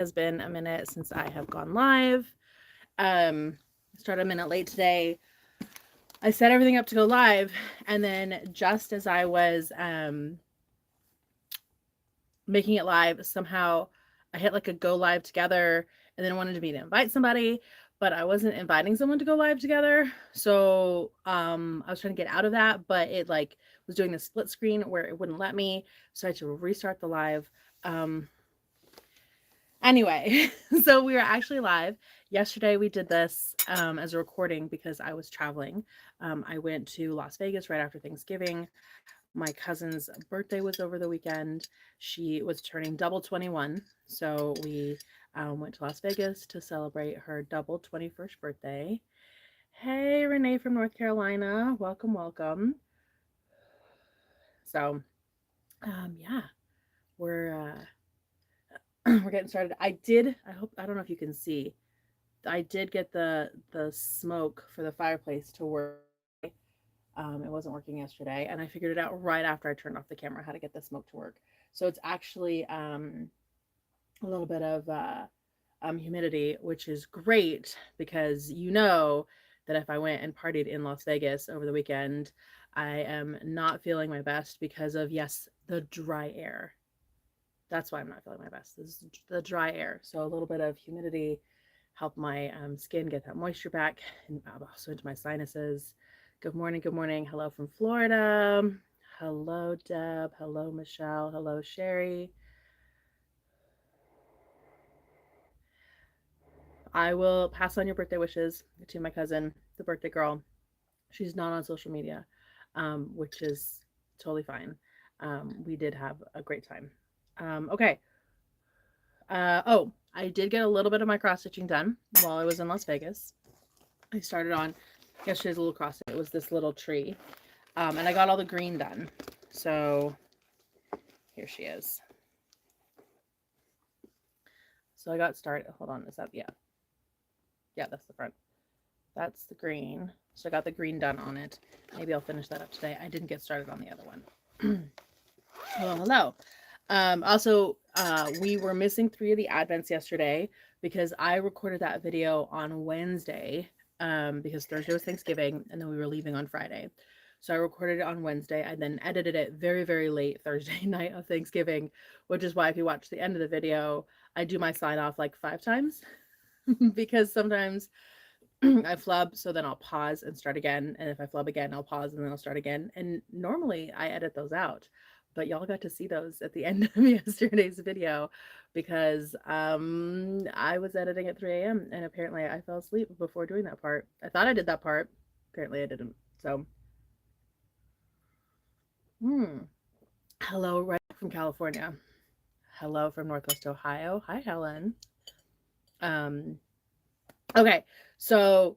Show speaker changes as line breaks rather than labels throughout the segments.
has been a minute since I have gone live. Started a minute late today. I set everything up to go live, and then just as I was making it live, somehow I hit like a go live together, and then wanted me to invite somebody, but I wasn't inviting someone to go live together. So I was trying to get out of that, but it like was doing the split screen where it wouldn't let me. So I had to restart the live. Anyway, so we were actually live. Yesterday we did this as a recording because I was traveling. I went to Las Vegas right after Thanksgiving. My cousin's birthday was over the weekend. She was turning double 21. So we went to Las Vegas to celebrate her double 21st birthday. Hey, Renee from North Carolina. Welcome, welcome. So, yeah, we're we're getting started. I don't know if you can see. I did get the smoke for the fireplace to work. It wasn't working yesterday, and I figured it out right after I turned off the camera how to get the smoke to work. So it's actually a little bit of humidity, which is great because you know that if I went and partied in Las Vegas over the weekend, I am not feeling my best because of, yes, the dry air. That's why I'm not feeling my best. This is the dry air. So a little bit of humidity help my skin get that moisture back, and also into my sinuses. Good morning. Good morning. Hello from Florida. Hello, Deb. Hello, Michelle. Hello, Sherry. I will pass on your birthday wishes to my cousin, the birthday girl. She's not on social media, which is totally fine. We did have a great time. Okay. Oh, I did get a little bit of my cross stitching done while I was in Las Vegas. I started on yesterday's little cross. It was this little tree. And I got all the green done. So here she is. So I got started. Hold on. Is that, yeah. Yeah, that's the front. That's the green. So I got the green done on it. Maybe I'll finish that up today. I didn't get started on the other one. Hello. Also, we were missing 3 of the Advents yesterday because I recorded that video on Wednesday because Thursday was Thanksgiving, and then we were leaving on Friday. So I recorded it on Wednesday. I then edited it very, very late Thursday night of Thanksgiving, which is why if you watch the end of the video, I do my sign off like 5 times because sometimes I flub, so then I'll pause and start again. And if I flub again, I'll pause and then I'll start again. And normally I edit those out, but y'all got to see those at the end of yesterday's video because I was editing at 3 a.m. and apparently I fell asleep before doing that part. I thought I did that part. Apparently I didn't. So, hello, right from California. Hello from Northwest Ohio. Hi, Helen. Um, Okay, so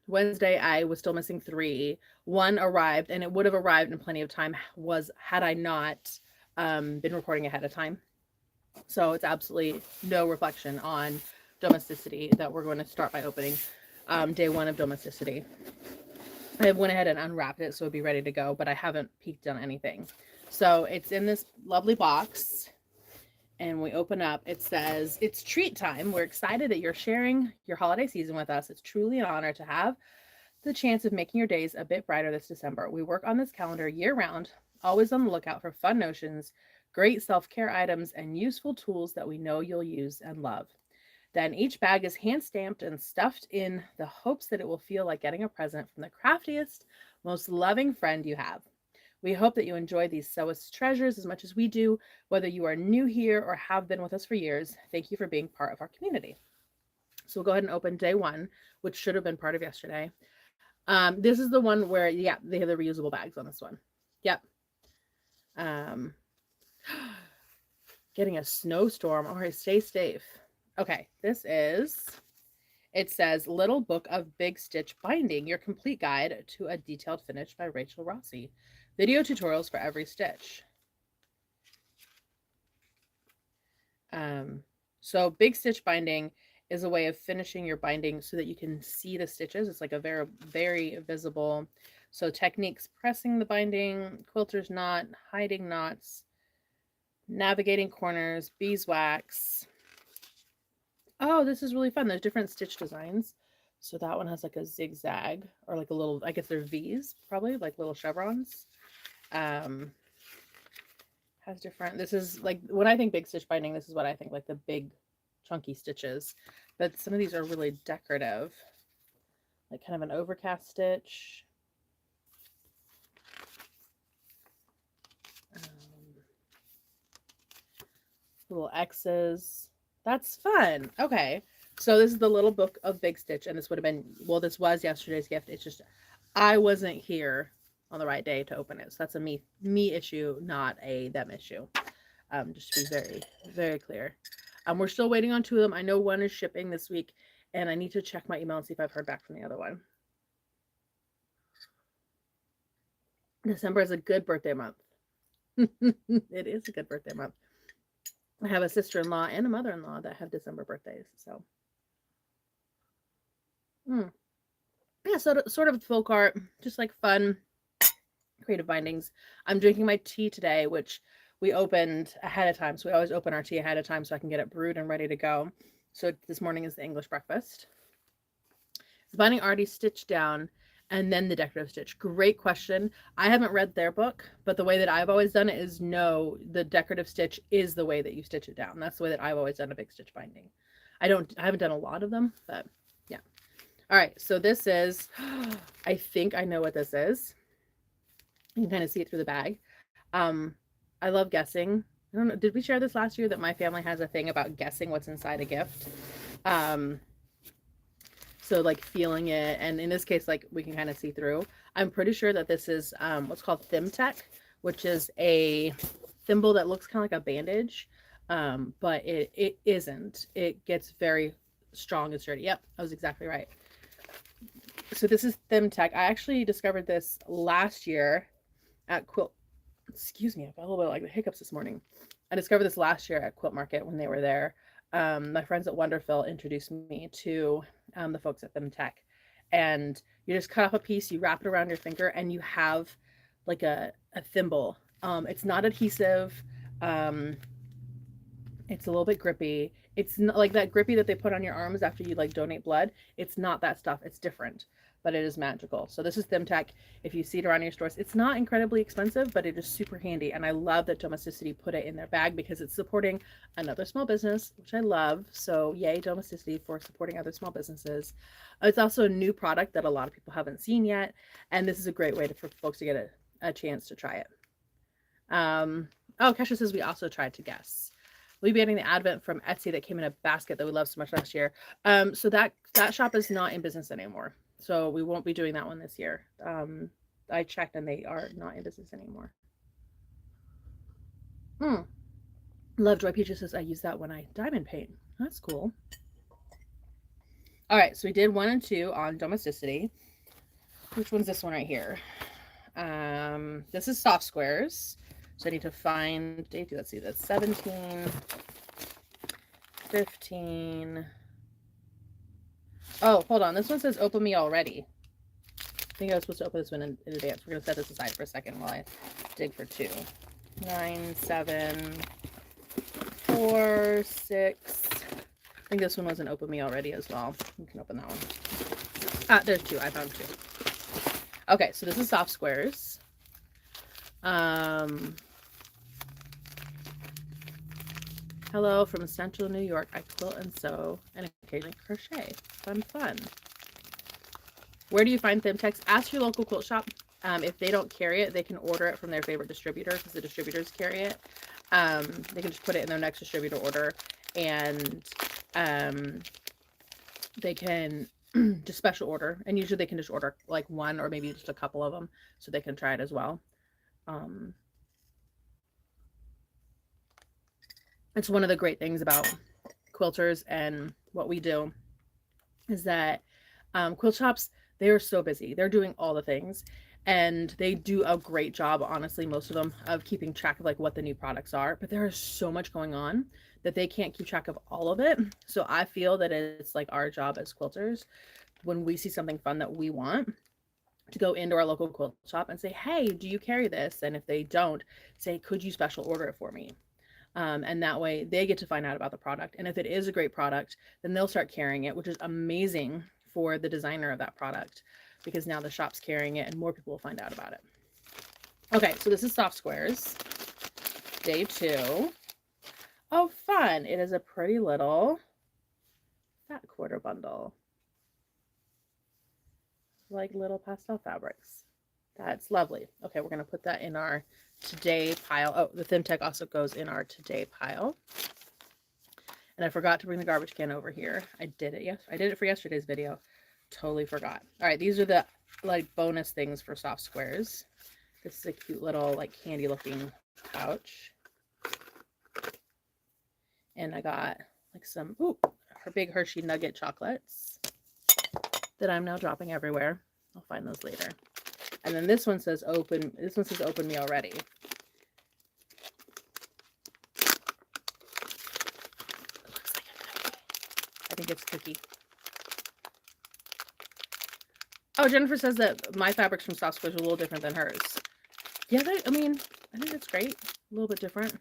Wednesday I was still missing 3. One arrived, and it would have arrived in plenty of time was had I not been recording ahead of time. So it's absolutely no reflection on Domesticity that we're going to start by opening day 1 of Domesticity. I went ahead and unwrapped it so it'd be ready to go, but I haven't peeked on anything. So it's in this lovely box. And we open up, it says, it's treat time. We're excited that you're sharing your holiday season with us. It's truly an honor to have the chance of making your days a bit brighter this December. We work on this calendar year round, always on the lookout for fun notions, great self-care items, and useful tools that we know you'll use and love. Then each bag is hand-stamped and stuffed in the hopes that it will feel like getting a present from the craftiest, most loving friend you have. We hope that you enjoy these sewist treasures as much as we do, whether you are new here or have been with us for years. Thank you for being part of our community. So we'll go ahead and open day 1, which should have been part of yesterday. This is the one where, yeah, they have the reusable bags on this one. Yep. Getting a snowstorm. All right, stay safe. Okay, it says Little Book of Big Stitch Binding, your complete guide to a detailed finish by Rachel Rossi. Video tutorials for every stitch. So big stitch binding is a way of finishing your binding so that you can see the stitches. It's like a very, very visible. So techniques: pressing the binding, quilter's knot, hiding knots, navigating corners, beeswax. Oh, this is really fun. There's different stitch designs. So that one has like a zigzag or like a little, I guess they're V's probably, like little chevrons. Um, has different, this is like, when I think big stitch binding, this is what I think, like the big chunky stitches. But some of these are really decorative. Like kind of an overcast stitch. Little X's. That's fun. Okay. So this is the little book of Big Stitch, and this would have been, well, this was yesterday's gift. It's just I wasn't here on the right day to open it. So that's a me issue, not a them issue. Just to be very, very clear. We're still waiting on 2 of them. I know one is shipping this week, and I need to check my email and see if I've heard back from the other one. December is a good birthday month. It is a good birthday month. I have a sister-in-law and a mother-in-law that have December birthdays, so. Yeah, so sort of full cart, just like fun, creative bindings. I'm drinking my tea today, which we opened ahead of time. So we always open our tea ahead of time so I can get it brewed and ready to go. So this morning is the English breakfast. The binding already stitched down, and then the decorative stitch. Great question. I haven't read their book, but the way that I've always done it is no, the decorative stitch is the way that you stitch it down. That's the way that I've always done a big stitch binding. I haven't done a lot of them, but yeah. All right, so this is, I think I know what this is. You can kind of see it through the bag. I love guessing. I don't know, did we share this last year that my family has a thing about guessing what's inside a gift? So like feeling it, and in this case, like we can kind of see through. I'm pretty sure that this is what's called Thimtech, which is a thimble that looks kind of like a bandage, but it isn't. It gets very strong and sturdy. Yep, I was exactly right. So this is Thimtech. I actually discovered this last year at Quilt. Excuse me, I've got a little bit like the hiccups this morning. I discovered this last year at Quilt Market when they were there. My friends at Wonderfil introduced me to the folks at Thimtech, and you just cut off a piece, you wrap it around your finger, and you have like a thimble. It's not adhesive. It's a little bit grippy. It's not like that grippy that they put on your arms after you like donate blood. It's not that stuff. It's different, but it is magical. So this is Thimtech. If you see it around your stores, it's not incredibly expensive, but it is super handy. And I love that Domesticity put it in their bag because it's supporting another small business, which I love. So yay, Domesticity for supporting other small businesses. It's also a new product that a lot of people haven't seen yet. And this is a great way for folks to get a chance to try it. Oh, Kesha says we also tried to guess. We'll be getting the Advent from Etsy that came in a basket that we loved so much last year. So that shop is not in business anymore. So we won't be doing that one this year. I checked and they are not in business anymore. Love Joy Peaches says I use that when I diamond paint. That's cool. All right, so we did 1 and 2 on Domesticity. Which one's this one right here? This is soft squares. So I need to find, let's see, that's 17, 15. Oh, hold on. This one says open me already. I think I was supposed to open this one in advance. We're going to set this aside for a second while I dig for 2. 9, 7, 4, 6. I think this one was an open me already as well. You can open that one. There's 2. I found 2. Okay, so this is soft squares. Hello from Central New York. I quilt and sew and occasionally crochet. Fun. Where do you find Thimtech? Ask your local quilt shop. If they don't carry it, they can order it from their favorite distributor because the distributors carry it. They can just put it in their next distributor order, and they can just special order. And usually they can just order like 1 or maybe just a couple of them so they can try it as well. It's one of the great things about quilters and what we do is that quilt shops, they are so busy. They're doing all the things, and they do a great job, honestly, most of them, of keeping track of like what the new products are. But there is so much going on that they can't keep track of all of it. So I feel that it's like our job as quilters, when we see something fun that we want, to go into our local quilt shop and say, hey, do you carry this? And if they don't, say, could you special order it for me? And that way they get to find out about the product. And if it is a great product, then they'll start carrying it, which is amazing for the designer of that product, because now the shop's carrying it and more people will find out about it. Okay, so this is Soft Squares, day 2. Oh, fun. It is a pretty little fat quarter bundle. Like little pastel fabrics. That's lovely. Okay, we're going to put that in our today pile. Oh, the Thimtech also goes in our today pile. And I forgot to bring the garbage can over here. I did it. Yes, I did it for yesterday's video. Totally forgot. All right, these are the like bonus things for Soft Squares. This is a cute little like candy looking pouch. And I got like some her big Hershey nugget chocolates that I'm now dropping everywhere. I'll find those later. And then this one says open. This one says open me already. It looks like a cookie. I think it's cookie. Oh, Jennifer says that my fabrics from Soft Squares are a little different than hers. Yeah, I mean, I think it's great. A little bit different.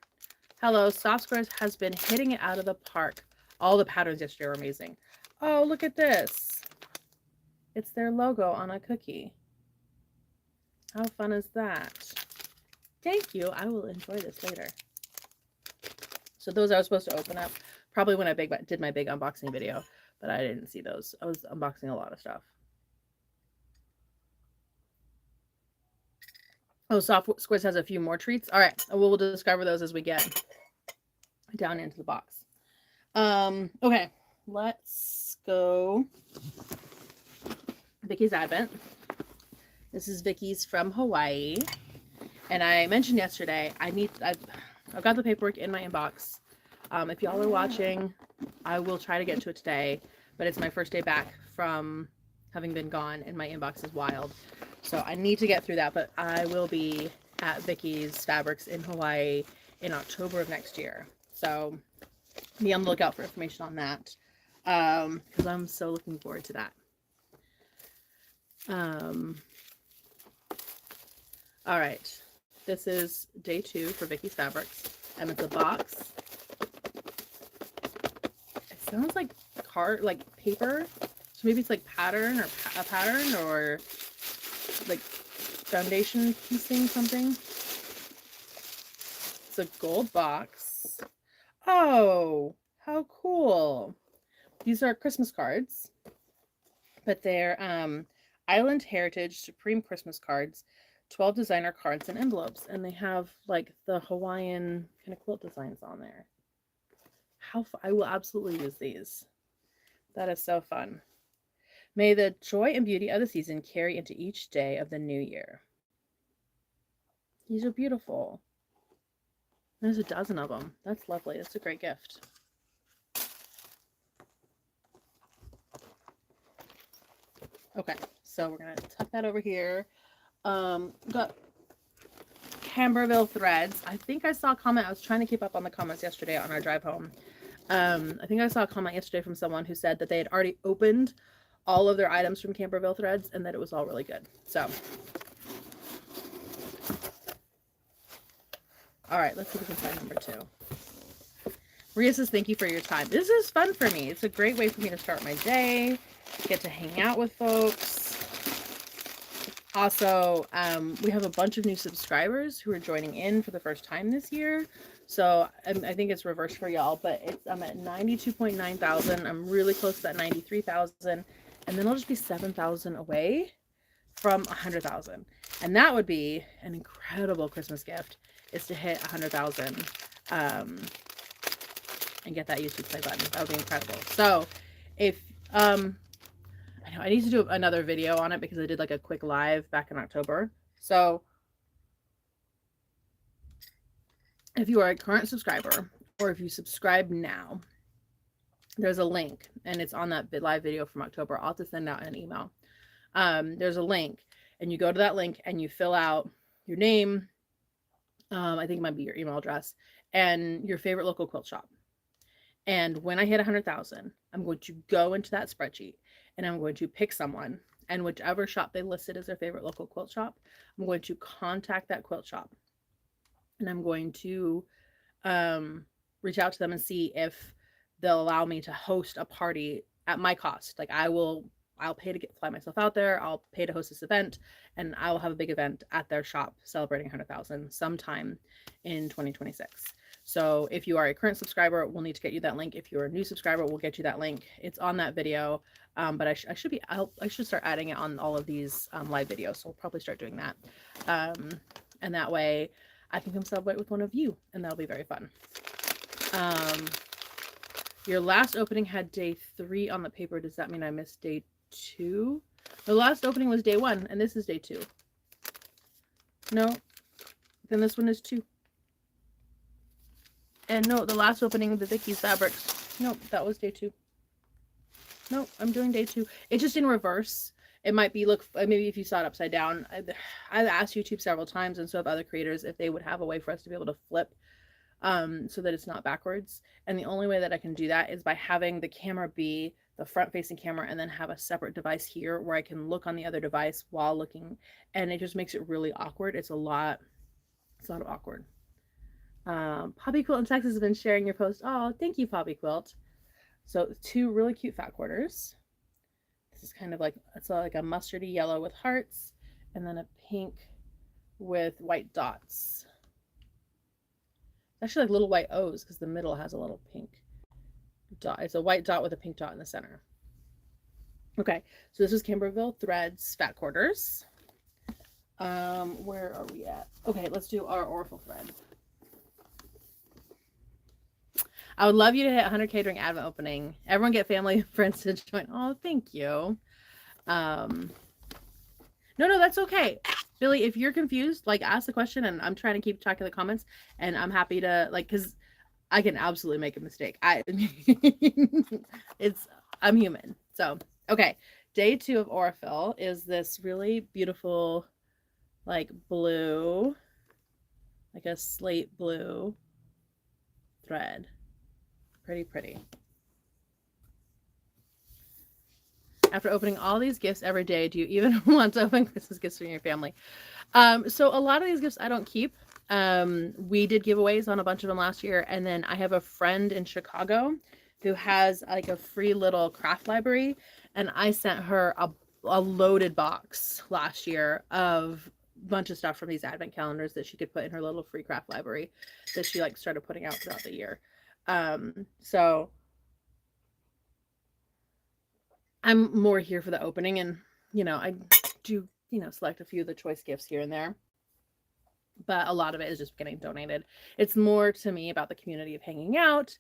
Hello, Soft Squares has been hitting it out of the park. All the patterns yesterday were amazing. Oh, look at this. It's their logo on a cookie. How fun is that? Thank you. I will enjoy this later. So those I was supposed to open up probably when I did my big unboxing video, but I didn't see those. I was unboxing a lot of stuff. Oh, Soft Squares has a few more treats. All right, we'll discover those as we get down into the box. Okay, let's go. Vicky's Advent. This is Vicky's from Hawaii. And I mentioned yesterday, I've got the paperwork in my inbox. If y'all are watching, I will try to get to it today, but it's my first day back from having been gone and my inbox is wild. So I need to get through that, but I will be at Vicky's Fabrics in Hawaii in October of next year. So be on the lookout for information on that, because I'm so looking forward to that. All right, this is day 2 for Vicky's Fabrics, and it's a box. It sounds like paper, so maybe it's like pattern or like foundation piecing something. It's a gold box. Oh, how cool. These are Christmas cards, but they're Island Heritage Supreme Christmas cards, 12 designer cards and envelopes, and they have like the Hawaiian kind of quilt designs on there. I will absolutely use these. That is so fun. May the joy and beauty of the season carry into each day of the new year. These are beautiful. There's a dozen of them. That's lovely. That's a great gift. Okay, so we're going to tuck that over here. Got Camberville Threads. I think I saw a comment. I was trying to keep up on the comments yesterday on our drive home. I think I saw a comment yesterday from someone who said that they had already opened all of their items from Camberville Threads and that it was all really good. So, all right, let's see if we can find number 2. Maria says, thank you for your time. This is fun for me. It's a great way for me to start my day, get to hang out with folks. Also, we have a bunch of new subscribers who are joining in for the first time this year. So I think it's reversed for y'all, but I'm at 92.9 thousand. I'm really close to that 93,000. And then I'll just be 7,000 away from 100,000. And that would be an incredible Christmas gift, is to hit 100,000 and get that YouTube play button. That would be incredible. So if, I know I need to do another video on it because I did like a quick live back in October. So if you are a current subscriber, or if you subscribe now, there's a link and it's on that live video from October. I'll have to send out an email. There's a link and you go to that link and you fill out your name. I think it might be your email address and your favorite local quilt shop. And when I hit 100,000, I'm going to go into that spreadsheet and I'm going to pick someone, and whichever shop they listed as their favorite local quilt shop, I'm going to contact that quilt shop and I'm going to reach out to them and see if they'll allow me to host a party at my cost. Like I'll pay to fly myself out there. I'll pay to host this event, and I will have a big event at their shop celebrating 100,000 sometime in 2026. So if you are a current subscriber, we'll need to get you that link. If you're a new subscriber, we'll get you that link. It's on that video. But I should start adding it on all of these live videos. So we'll probably start doing that. And that way I can come celebrate with one of you, and that'll be very fun. Your last opening had day 3 on the paper. Does that mean I missed day 2? The last opening was day 1, and this is day 2. No, then this one is 2. And no, the last opening of the Vicky's fabrics. Nope, that was day 2. Nope, I'm doing day 2. It's just in reverse. It might be, look, maybe if you saw it upside down. I've asked YouTube several times, and so have other creators, if they would have a way for us to be able to flip so that it's not backwards. And the only way that I can do that is by having the camera be the front facing camera and then have a separate device here where I can look on the other device while looking, and it just makes it really awkward. It's a lot of awkward. Poppy Quilt in Texas has been sharing your post. Oh, thank you, Poppy Quilt. So 2 really cute fat quarters. This is kind of like, it's like a mustardy yellow with hearts, and then a pink with white dots. It's actually like little white O's because the middle has a little pink dot. It's a white dot with a pink dot in the center. Okay, so this is Camberville Threads fat quarters. Where are we at? Okay, let's do our Aurifil thread. I would love you to hit 100K during Advent opening. Everyone get family and friends to join. Oh, thank you. No, that's okay. Billy, if you're confused, like, ask the question, and I'm trying to keep track of the comments, and I'm happy to, like, because I can absolutely make a mistake. I'm human. So, okay. Day 2 of Aurifil is this really beautiful, like, blue, like a slate blue thread. Pretty. After opening all these gifts every day, do you even want to open Christmas gifts for your family? So a lot of these gifts I don't keep. We did giveaways on a bunch of them last year, and then I have a friend in Chicago who has like a free little craft library, and I sent her a loaded box last year of a bunch of stuff from these advent calendars that she could put in her little free craft library that she like started putting out throughout the year. So I'm more here for the opening, and I do select a few of the choice gifts here and there, but a lot of it is just getting donated. It's more to me about the community of hanging out,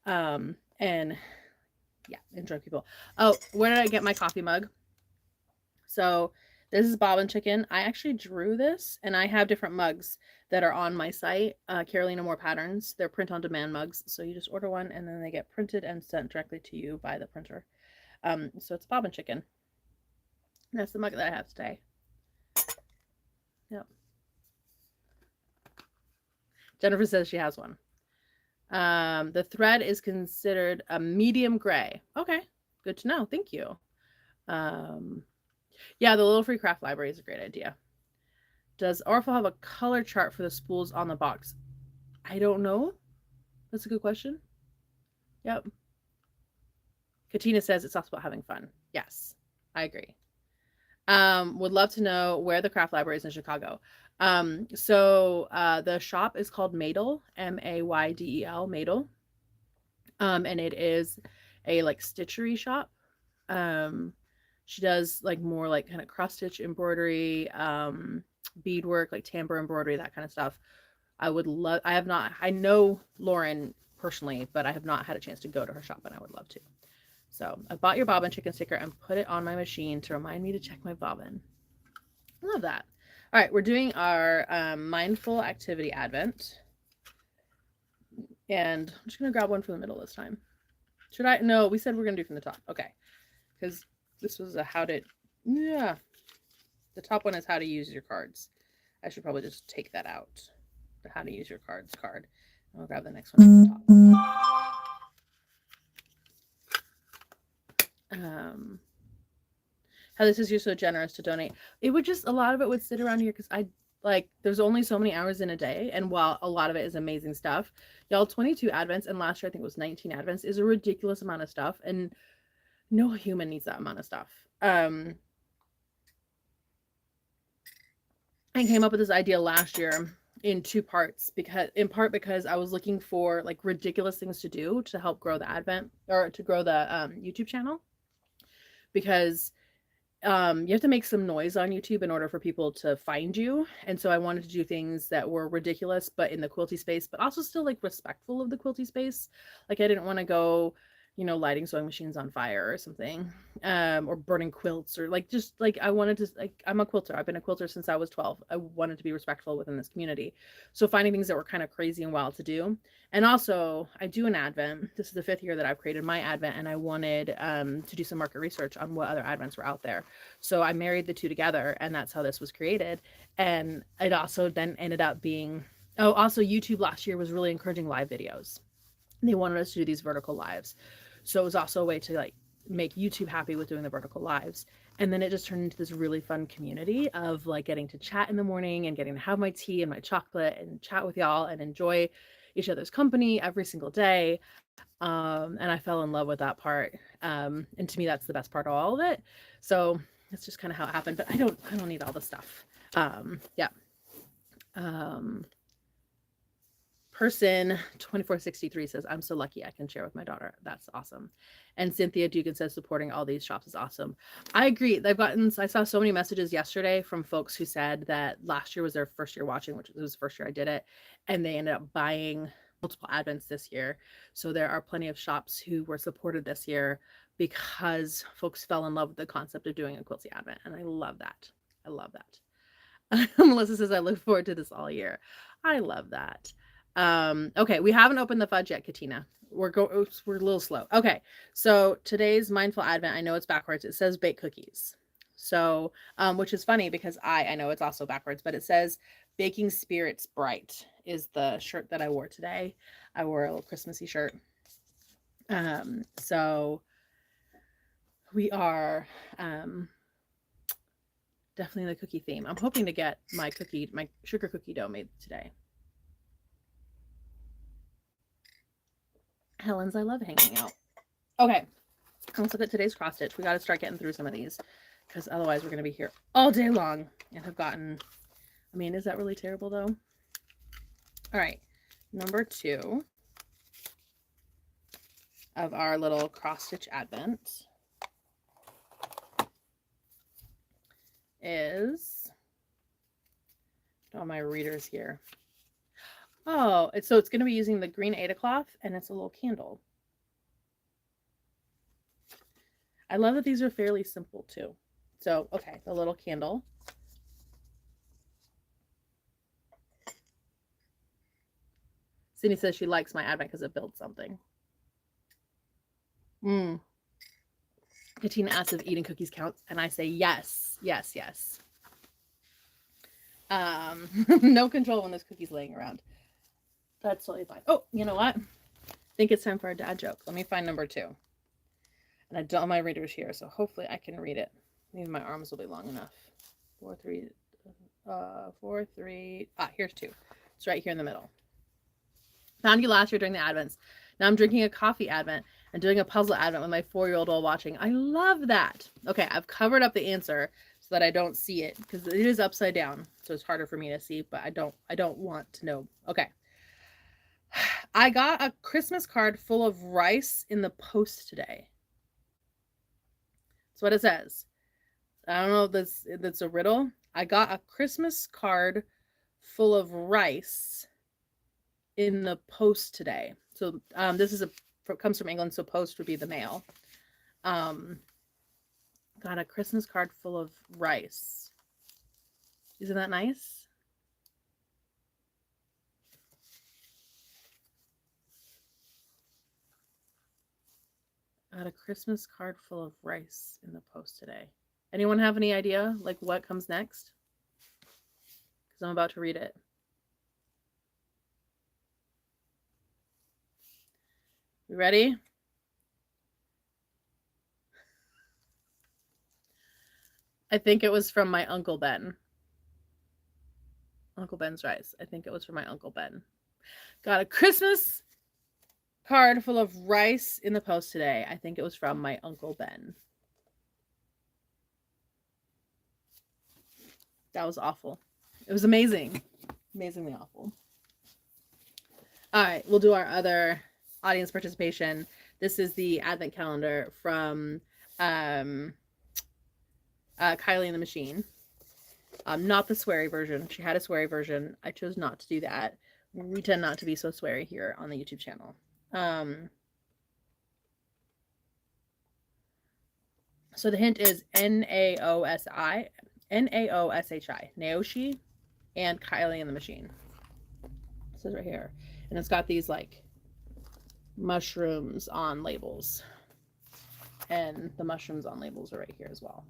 and yeah, enjoy people. Oh, where did I get my coffee mug? So this is Bobbin Chicken. I actually drew this, and I have different mugs that are on my site, Carolina Moore Patterns. They're print on demand mugs, so you just order one and then they get printed and sent directly to you by the printer. So it's Bobbin Chicken. That's the mug that I have today. Yep. Jennifer says she has one. The thread is considered a medium gray. Okay, good to know. Thank you. Yeah, the little free craft library is a great idea. Does Aurifil have a color chart for the spools on the box? I don't know. That's a good question. Yep. Katina says it's also about having fun. Yes, I agree. Would love to know where the craft library is in Chicago. So the shop is called Maydel, M-A-Y-D-E-L, Maydel. And it is a like stitchery shop. She does like more like kind of cross stitch embroidery, beadwork, like tambour embroidery, that kind of stuff. I know Lauren personally, but I have not had a chance to go to her shop, and I would love to. So I bought your Bobbin Chicken sticker and put it on my machine to remind me to check my bobbin. I love that. All right, we're doing our mindful activity advent, and I'm just gonna grab one from the middle this time. Should I? No, we said we're gonna do from the top. Okay, because this was a yeah. The top one is how to use your cards. I should probably just take that out. The how to use your cards card. I'll grab the next one at the top. Heather says you're so generous to donate. It would just, a lot of it would sit around here because Like, there's only so many hours in a day, and while a lot of it is amazing stuff, y'all, 22 advents, and last year I think it was 19 advents, is a ridiculous amount of stuff, and no human needs that amount of stuff. I came up with this idea last year in two parts, in part because I was looking for like ridiculous things to do to help grow the advent, or to grow the YouTube channel, because you have to make some noise on YouTube in order for people to find you. And so I wanted to do things that were ridiculous, but in the quilty space, but also still like respectful of the quilty space. Like, I didn't want to go, lighting sewing machines on fire or something, or burning quilts, or like, just like, I wanted to, like, I'm a quilter. I've been a quilter since I was 12. I wanted to be respectful within this community. So finding things that were kind of crazy and wild to do. And also I do an advent. This is the 5th year that I've created my advent, and I wanted to do some market research on what other advents were out there. So I married the two together, and that's how this was created. And it also then ended up being, also YouTube last year was really encouraging live videos. They wanted us to do these vertical lives. So it was also a way to like make YouTube happy with doing the vertical lives. And then it just turned into this really fun community of like getting to chat in the morning and getting to have my tea and my chocolate and chat with y'all and enjoy each other's company every single day. And I fell in love with that part. And to me, that's the best part of all of it. So that's just kind of how it happened, but I don't need all the stuff. Yeah. Person 2463 says, I'm so lucky I can share with my daughter. That's awesome. And Cynthia Dugan says, supporting all these shops is awesome. I agree. I saw so many messages yesterday from folks who said that last year was their first year watching, which was the first year I did it. And they ended up buying multiple advents this year. So there are plenty of shops who were supported this year because folks fell in love with the concept of doing a quilty advent. And I love that. I love that. Melissa says, I look forward to this all year. I love that. Okay, we haven't opened the fudge yet, Katina. We're a little slow. Okay, so today's mindful advent, I know it's backwards. It says bake cookies. So, which is funny because I know it's also backwards, but it says baking spirits bright is the shirt that I wore today. I wore a little Christmassy shirt. So we are, definitely in the cookie theme. I'm hoping to get my sugar cookie dough made today. Helen's, I love hanging out. Okay, let's look at today's cross stitch. We got to start getting through some of these because otherwise we're going to be here all day long and have gotten, I mean, is that really terrible though? All right, number 2 of our little cross stitch advent is, all my readers here. Oh, it's going to be using the green Aida cloth, and it's a little candle. I love that these are fairly simple too. So, okay, the little candle. Cindy says she likes my advent because it builds something. Katina asks if eating cookies counts, and I say yes, yes, yes. No control when there's cookies laying around. That's totally fine. Oh, you know what? I think it's time for a dad joke. Let me find number 2. And I don't have my readers here, so hopefully I can read it. Maybe my arms will be long enough. 4, 3, 4, 3. Here's 2. It's right here in the middle. Found you last year during the advents. Now I'm drinking a coffee advent and doing a puzzle advent with my 4-year-old while watching. I love that. Okay, I've covered up the answer so that I don't see it because it is upside down, so it's harder for me to see, but I don't want to know. Okay. I got a Christmas card full of rice in the post today. That's what it says. I don't know if that's a riddle. I got a Christmas card full of rice in the post today. So this is comes from England, so post would be the mail. Got a Christmas card full of rice. Isn't that nice? Got a Christmas card full of rice in the post today. Anyone have any idea like what comes next? Because I'm about to read it. You ready? I think it was from my Uncle Ben. Uncle Ben's rice. I think it was for my Uncle Ben. Got a Christmas card full of rice in the post today. I think it was from my Uncle Ben. That was awful. It was amazing. Amazingly awful. All right, we'll do our other audience participation. This is the advent calendar from Kylie and the Machine. Not the sweary version. She had a sweary version. I chose not to do that. We tend not to be so sweary here on the YouTube channel. So the hint is Naoshi, Naoshi, and Kylie and the Machine. It says right here. And it's got these like mushrooms on labels. And the mushrooms on labels are right here as well.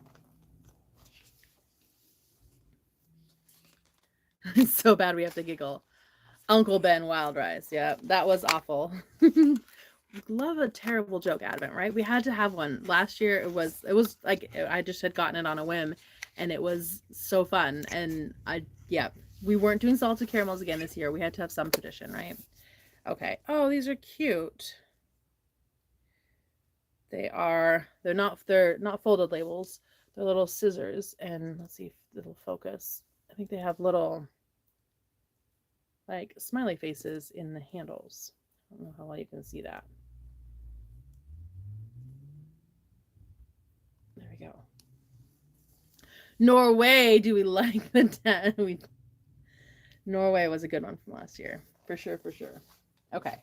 It's so bad we have to giggle. Uncle Ben wild rice. Yeah, that was awful. Love a terrible joke advent, right? We had to have one. Last year it was like I just had gotten it on a whim and it was so fun. And we weren't doing salted caramels again this year. We had to have some tradition, right? Okay. Oh, these are cute. They're not folded labels. They're little scissors, and let's see if it'll focus. I think they have little like smiley faces in the handles. I don't know how well you can see that. There we go. Norway, do we like the Norway was a good one from last year. For sure. Okay.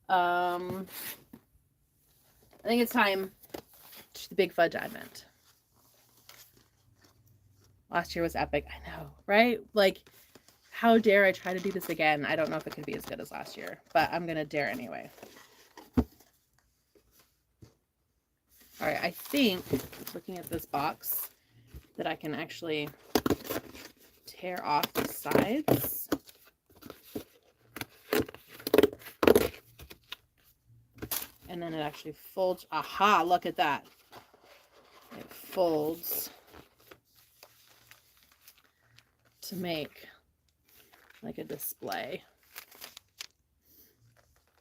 I think it's time to the Big Fudge Advent. Last year was epic. I know, right? Like, how dare I try to do this again? I don't know if it could be as good as last year, but I'm going to dare anyway. All right, I think, looking at this box, that I can actually tear off the sides. And then it actually folds. Aha, look at that. It folds to make like a display.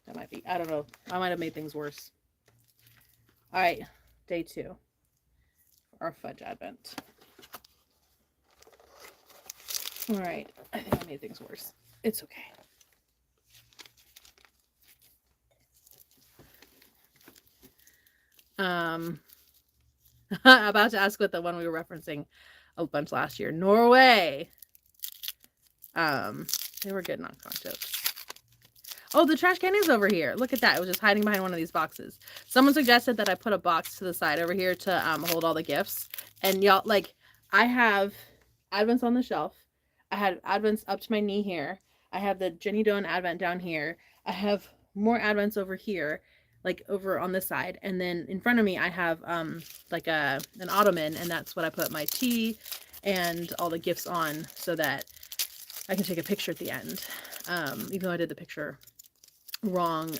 That might be, I don't know. I might have made things worse. All right, day 2 for our fudge advent. All right, I think I made things worse. It's okay. About to ask what the one we were referencing a bunch last year. Norway. They were good knock-knock jokes. Oh, the trash can is over here. Look at that. It was just hiding behind one of these boxes. Someone suggested that I put a box to the side over here to hold all the gifts. And y'all, like, I have advents on the shelf. I had advents up to my knee here. I have the Jenny Doan advent down here. I have more advents over here, like over on this side. And then in front of me, I have like an ottoman, and that's what I put my tea and all the gifts on so that I can take a picture at the end. Even though I did the picture wrong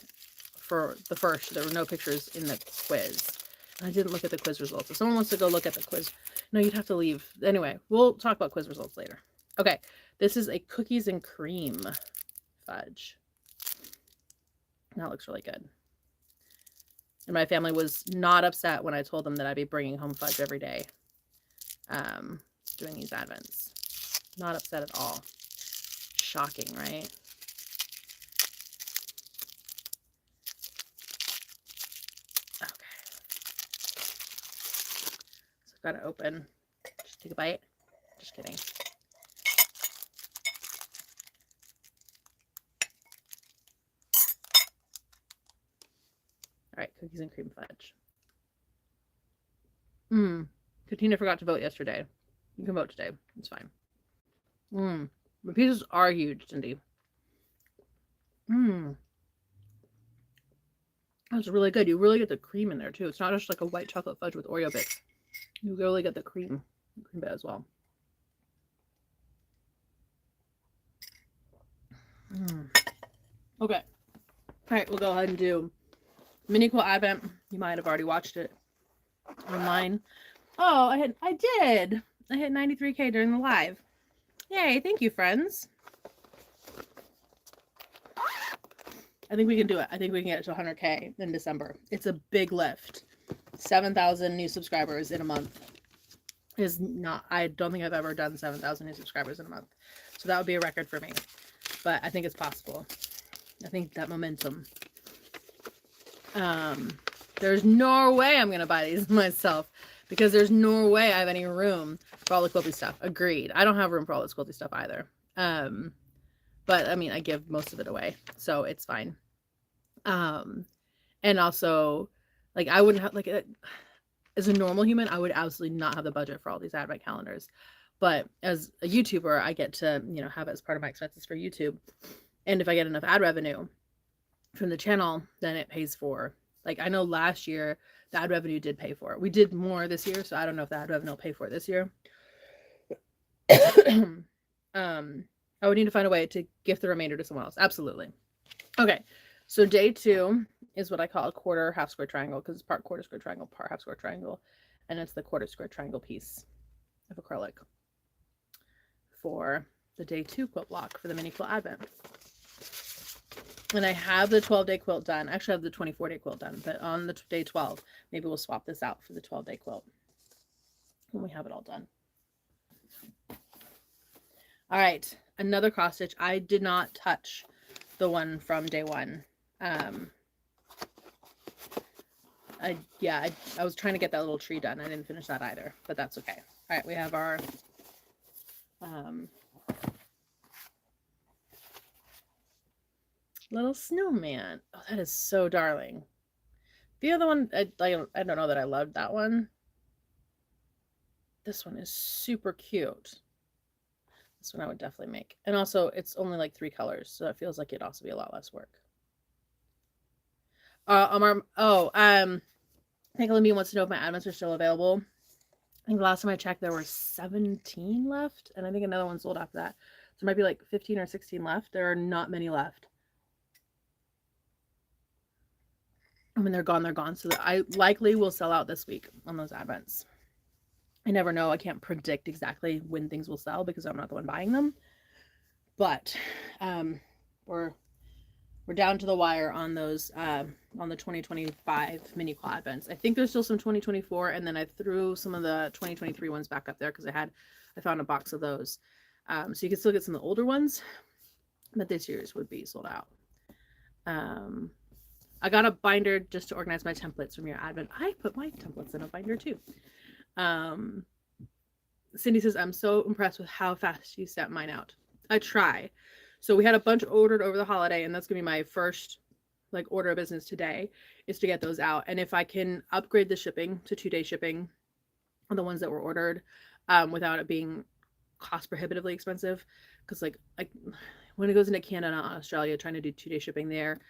for the first, there were no pictures in the quiz. I didn't look at the quiz results. If someone wants to go look at the quiz, no, you'd have to leave. Anyway, we'll talk about quiz results later. Okay, this is a cookies and cream fudge. That looks really good. And my family was not upset when I told them that I'd be bringing home fudge every day doing these advents. Not upset at all. Shocking, right? Okay. So I've got to open. Just take a bite. Just kidding. All right, cookies and cream fudge. Katina forgot to vote yesterday. You can vote today. It's fine. The pieces are huge, Cindy. That's really good. You really get the cream in there, too. It's not just like a white chocolate fudge with Oreo bits. You really get the cream bit as well. Okay. All right, we'll go ahead and do Mini Quilt Advent. You might have already watched it online. Oh, I did. I hit 93K during the live. Yay, thank you, friends. I think we can do it. I think we can get it to 100K in December. It's a big lift. 7,000 new subscribers in a month is not, I don't think I've ever done 7,000 new subscribers in a month. So that would be a record for me. But I think it's possible. I think that momentum. There's no way I'm going to buy these myself because there's no way I have any room for all the quilty stuff. Agreed. I don't have room for all this quilty stuff either. But I mean, I give most of it away, so it's fine. And also, like, I wouldn't have, like, as a normal human, I would absolutely not have the budget for all these advent calendars. But as a YouTuber, I get to, you know, have it as part of my expenses for YouTube. And if I get enough ad revenue from the channel, then it pays for, like, I know last year the ad revenue did pay for it. We did more this year, so I don't know if the ad revenue will pay for it this year. I would need to find a way to gift the remainder to someone else. Absolutely. Okay, so day 2 is what I call a quarter half square triangle because it's part quarter square triangle, part half square triangle, and it's the quarter square triangle piece of acrylic for the day 2 quilt block for the mini quilt advent. And I have the 12-day quilt done. Actually, I have the 24-day quilt done, but on the day 12, maybe we'll swap this out for the 12-day quilt when we have it all done. All right, another cross stitch. I did not touch the one from day 1. I was trying to get that little tree done. I didn't finish that either, but that's okay. All right, we have our little snowman. Oh, that is so darling. The other one, I don't know that I loved that one. This one is super cute. This one I would definitely make. And also, it's only like 3 colors, so it feels like it'd also be a lot less work. Nicolene wants to know if my advents are still available. I think the last time I checked, there were 17 left, and I think another one sold after that. So there might be like 15 or 16 left. There are not many left. I mean, they're gone, they're gone. So I likely will sell out this week on those advents. I never know. I can't predict exactly when things will sell because I'm not the one buying them. But we're down to the wire on those on the 2025 mini quilt advents. I think there's still some 2024, and then I threw some of the 2023 ones back up there because I found a box of those. So you can still get some of the older ones, but this year's would be sold out. I got a binder just to organize my templates from your advent. I put my templates in a binder too. Cindy says, I'm so impressed with how fast you set mine out. I try. So we had a bunch ordered over the holiday, and that's gonna be my first like order of business today, is to get those out. And if I can upgrade the shipping to 2-day shipping on the ones that were ordered, without it being cost prohibitively expensive, because like when it goes into Canada and Australia, trying to do 2-day shipping there,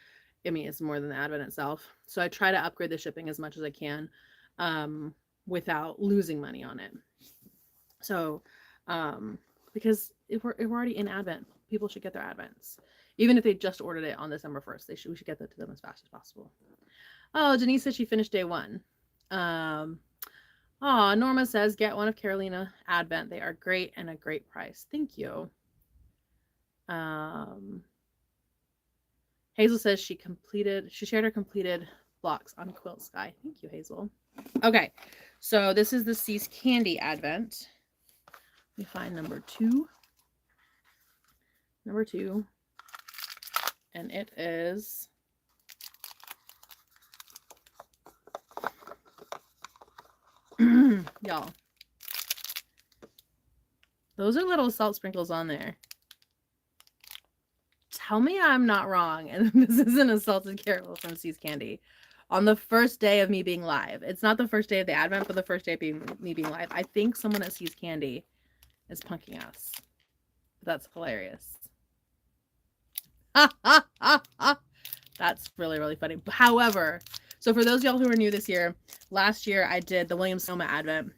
I mean, it's more than the advent itself. So I try to upgrade the shipping as much as I can, without losing money on it. So, because if we're already in advent, people should get their advents. Even if they just ordered it on December 1st, we should get that to them as fast as possible. Oh, Denise says she finished day 1. Norma says, get one of Carolina Advent. They are great and a great price. Thank you. Hazel says she shared her completed blocks on Quilt Sky. Thank you, Hazel. Okay, so this is the Seas Candy Advent. Let me find number 2. Number 2. And it is y'all. Those are little salt sprinkles on there. Tell me I'm not wrong, and this isn't a salted caramel from Seas Candy. On the first day of me being live. It's not the first day of the advent, but the first day of me being live. I think someone at Seas Candy is punking us. That's hilarious. That's really, really funny. However, so for those of y'all who are new this year, last year I did the Williams Sonoma Advent,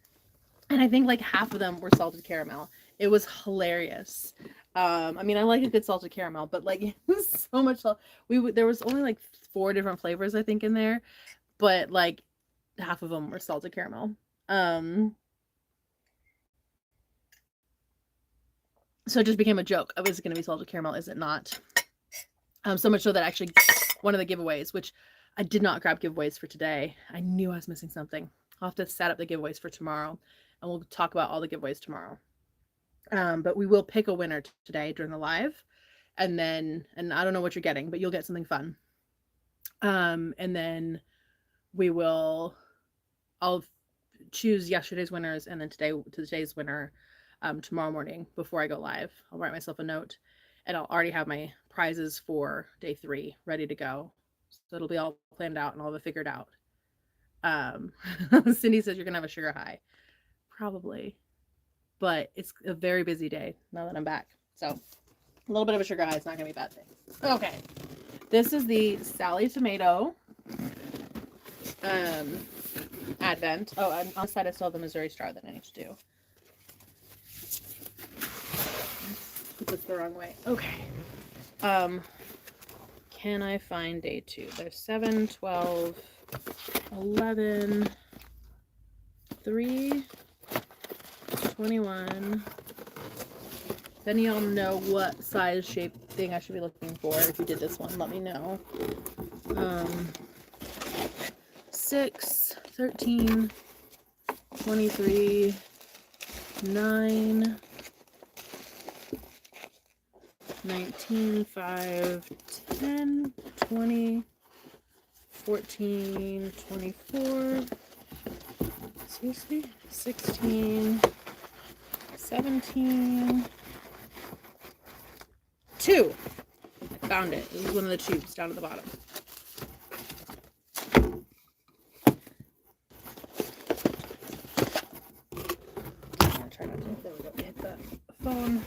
and I think like half of them were salted caramel. It was hilarious. I mean, I like a good salted caramel, but like it was so much salt. There was only like 4 different flavors I think in there, but like half of them were salted caramel. So it just became a joke of, is it going to be salted caramel? Is it not? So much so that actually one of the giveaways, which I did not grab giveaways for today. I knew I was missing something. I'll have to set up the giveaways for tomorrow, and we'll talk about all the giveaways tomorrow. But we will pick a winner today during the live, and I don't know what you're getting, but you'll get something fun. And then I'll choose yesterday's winners, and then today's winner tomorrow morning before I go live. I'll write myself a note, and I'll already have my prizes for day 3 ready to go. So it'll be all planned out and I'll have it figured out. Cindy says you're gonna have a sugar high. Probably. But it's a very busy day now that I'm back. So a little bit of a sugar high is not gonna be a bad thing. Okay. This is the Sallie Tomato Advent. Oh, on the side I still have the Missouri Star that I need to do. Put this the wrong way. Okay. Can I find day 2? There's 7, 12, 11, 3, 21. If any of y'all know what size, shape thing I should be looking for, if you did this one, let me know. 6, 13, 23, 9, 19, 5, 10, 20, 14, 24, seriously, 16, 17, 2. I found it. This is one of the tubes down at the bottom. I'm gonna try not to. There we go. Hit the phone.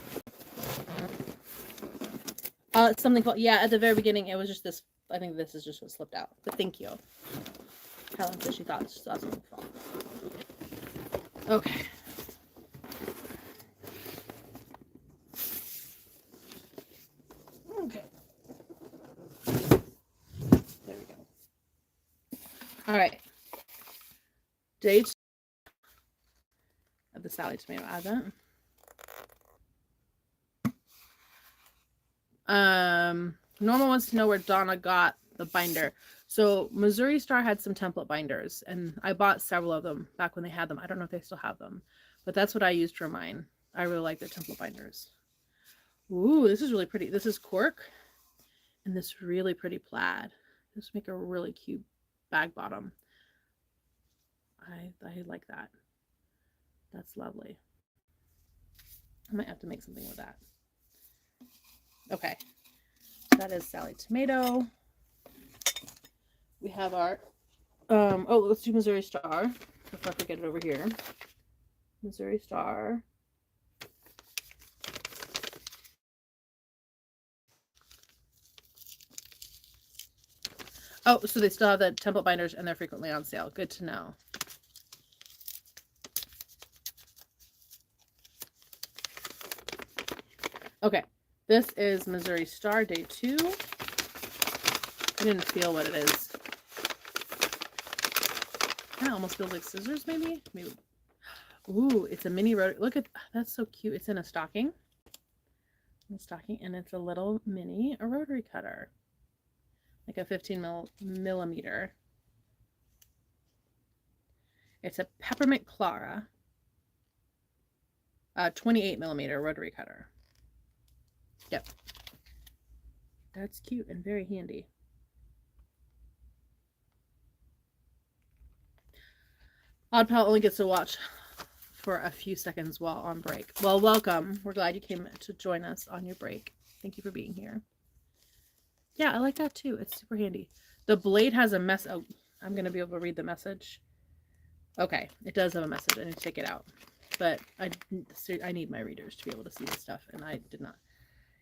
Something called, yeah, at the very beginning, it was just this. I think this is just what slipped out. But thank you. Helen said she thought something fall. Okay. Okay. There we go. All right. Day 2 of the Sallie Tomato Advent. Norma wants to know where Donna got the binder. So Missouri Star had some template binders, and I bought several of them back when they had them. I don't know if they still have them, but that's what I used for mine. I really like their template binders. Ooh, this is really pretty. This is cork and this really pretty plaid. This would make a really cute bag bottom. I like that. That's lovely. I might have to make something with that. Okay. That is Sallie Tomato. We have our, oh, let's do Missouri Star before I forget it over here. Missouri Star. Oh, so they still have the template binders and they're frequently on sale. Good to know. Okay. This is Missouri Star Day 2. I didn't feel what it is. Kind of almost feels like scissors, maybe? Maybe. Ooh, it's a mini rotary. Look at, that's so cute. It's in a stocking. And it's a little mini rotary cutter. Like a 15 millimeter. It's a Peppermint Clara. 28 millimeter rotary cutter. Yep. That's cute and very handy. Oddpal only gets to watch for a few seconds while on break. Well, welcome. We're glad you came to join us on your break. Thank you for being here. Yeah, I like that too. It's super handy. The blade has a mess. Oh, I'm going to be able to read the message. Okay, it does have a message. I need to take it out. But I need my readers to be able to see this stuff, and I did not.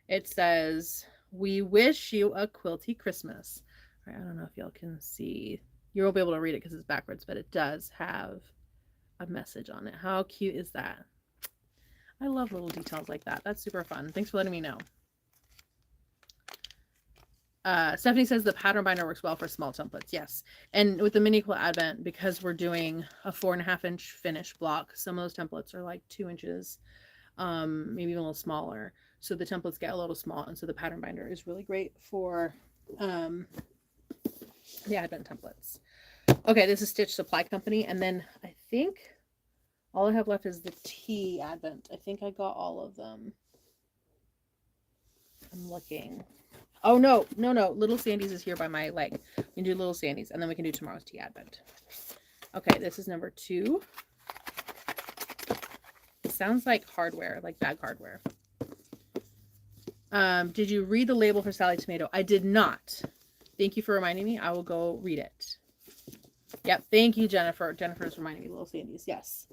It says, "We wish you a quilty Christmas." All right, I don't know if y'all can see. You won't be able to read it because it's backwards, but it does have a message on it. How cute is that? I love little details like that. That's super fun. Thanks for letting me know. Stephanie says the pattern binder works well for small templates. Yes. And with the mini quilt advent, because we're doing a 4.5 inch finish block, some of those templates are like 2 inches. maybe even a little smaller. So the templates get a little small, and so the pattern binder is really great for the Advent templates. Okay, this is Stitch Supply Company, and then I think all I have left is the tea Advent. I think I got all of them. I'm looking. Oh, no. Little Sandy's is here by my leg. We can do Little Sandy's, and then we can do tomorrow's tea Advent. Okay, this is number 2. It sounds like hardware, like bag hardware. Did you read the label for Sallie Tomato? I did not. Thank you for reminding me. I will go read it. Yep, thank you, Jennifer. Jennifer's reminding me, Little Sandy's. Yes.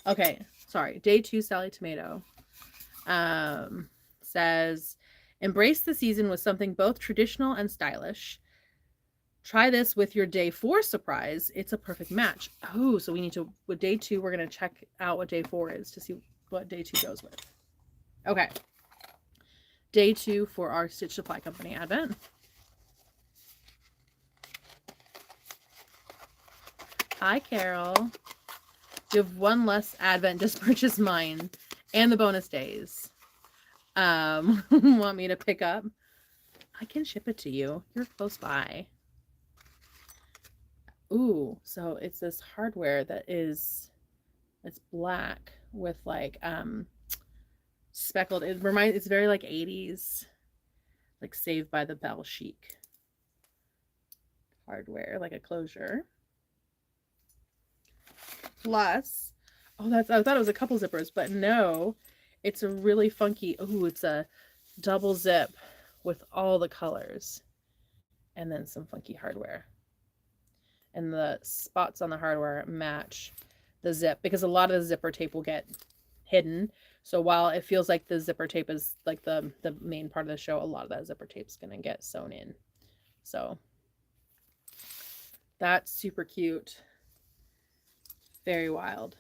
Okay, sorry. Day 2, Sallie Tomato. Says, embrace the season with something both traditional and stylish. Try this with your day 4 surprise. It's a perfect match. Oh, so we need to, with day 2, we're going to check out what day 4 is to see what day 2 goes with. Okay. Day 2 for our Stitch Supply Company Advent. Hi, Carol. You have one less Advent. Just purchase mine and the bonus days. Want me to pick up? I can ship it to you. You're close by. Ooh, so it's this hardware that is, it's black with like speckled. It's very like 80s, like Saved by the Bell chic hardware, like a closure. Plus, I thought it was a couple zippers, but no, it's a really funky, it's a double zip with all the colors and then some funky hardware. And the spots on the hardware match the zip, because a lot of the zipper tape will get hidden. So while it feels like the zipper tape is like the main part of the show, a lot of that zipper tape is going to get sewn in. So that's super cute. Very wild.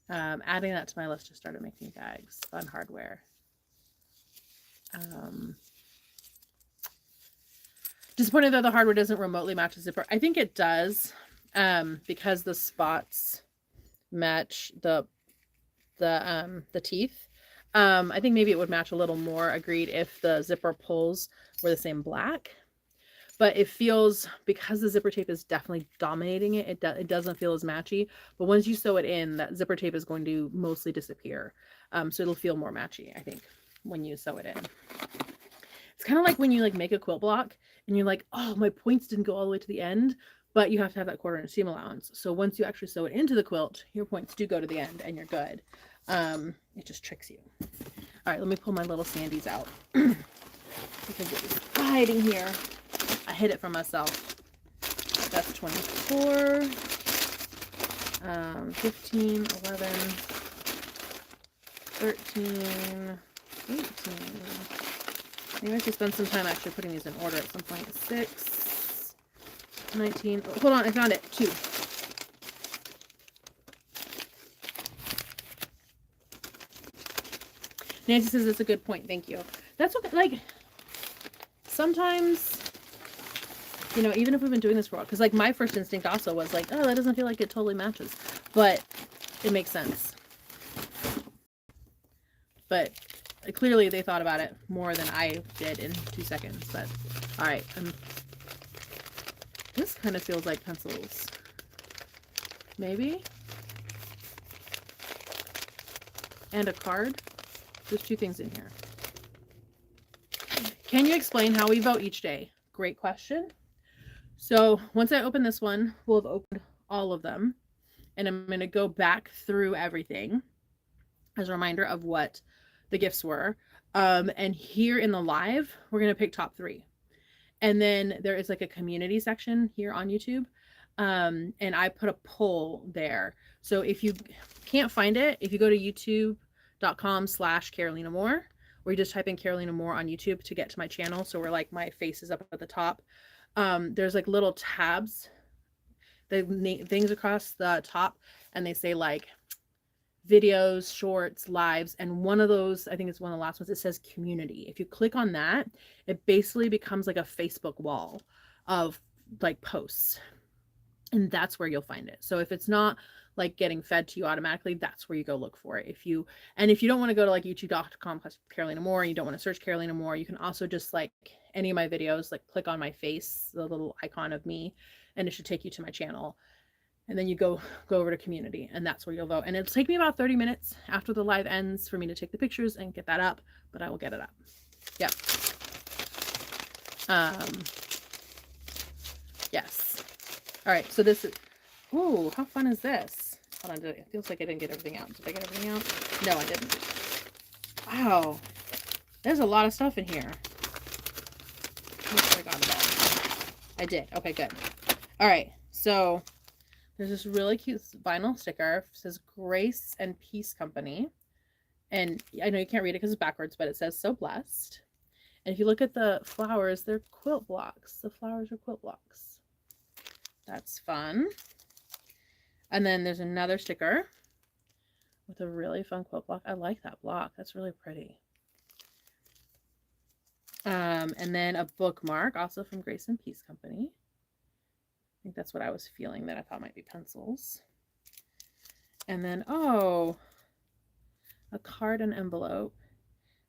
Adding that to my list, just started making bags. Fun hardware. Disappointed that the hardware doesn't remotely match the zipper. I think it does, because the spots match the teeth. I think maybe it would match a little more, agreed, if the zipper pulls were the same black. But it feels, because the zipper tape is definitely dominating it, it doesn't feel as matchy. But once you sew it in, that zipper tape is going to mostly disappear. So it'll feel more matchy, I think, when you sew it in. It's kind of like when you like make a quilt block and you're like, oh, my points didn't go all the way to the end, but you have to have that 1/4 inch seam allowance. So once you actually sew it into the quilt, your points do go to the end and you're good. It just tricks you. All right, let me pull my Little Sandy's out because it was hiding here. I hid it from myself. That's 24, 15, 11, 13, 18. Maybe I should spend some time actually putting these in order at some point. 6, 19. Oh, hold on, I found it. 2. Nancy says it's a good point. Thank you. That's okay. Like, sometimes, you know, even if we've been doing this for a while, because like my first instinct also was like, oh, that doesn't feel like it totally matches, but it makes sense. But clearly they thought about it more than I did in 2 seconds. But all right, this kind of feels like pencils, maybe, and a card. There's 2 things in here. Can you explain how we vote each day? Great question. So once I open this one, we'll have opened all of them, and I'm going to go back through everything as a reminder of what the gifts were. And here in the live, we're going to pick top 3. And then there is like a community section here on YouTube. And I put a poll there. So if you can't find it, if you go to youtube.com/Carolina Moore, or you just type in Carolina Moore on YouTube to get to my channel. So we're like, my face is up at the top. There's like little tabs, things across the top, and they say like videos, shorts, lives, and one of those, I think it's one of the last ones, it says community. If you click on that, it basically becomes like a Facebook wall of like posts. And that's where you'll find it. So if it's not like getting fed to you automatically, that's where you go look for it. If you don't want to go to like youtube.com/Carolina Moore, and you don't want to search Carolina Moore, you can also just like any of my videos, like click on my face, the little icon of me, and it should take you to my channel. And then you go over to community, and that's where you'll vote. And it'll take me about 30 minutes after the live ends for me to take the pictures and get that up, but I will get it up. Yep. Yes. All right. So this is, ooh, how fun is this? Hold on. It feels like I didn't get everything out. Did I get everything out? No, I didn't. Wow. There's a lot of stuff in here. I got it all. I did. Okay, good. All right. So there's this really cute vinyl sticker. It says Grace and Peace Company. And I know you can't read it because it's backwards, but it says so blessed. And if you look at the flowers, they're quilt blocks. The flowers are quilt blocks. That's fun. And then there's another sticker with a really fun quilt block. I like that block. That's really pretty. And then a bookmark, also from Grace and Peace Company. I think that's what I was feeling that I thought might be pencils. And then, oh, a card and envelope.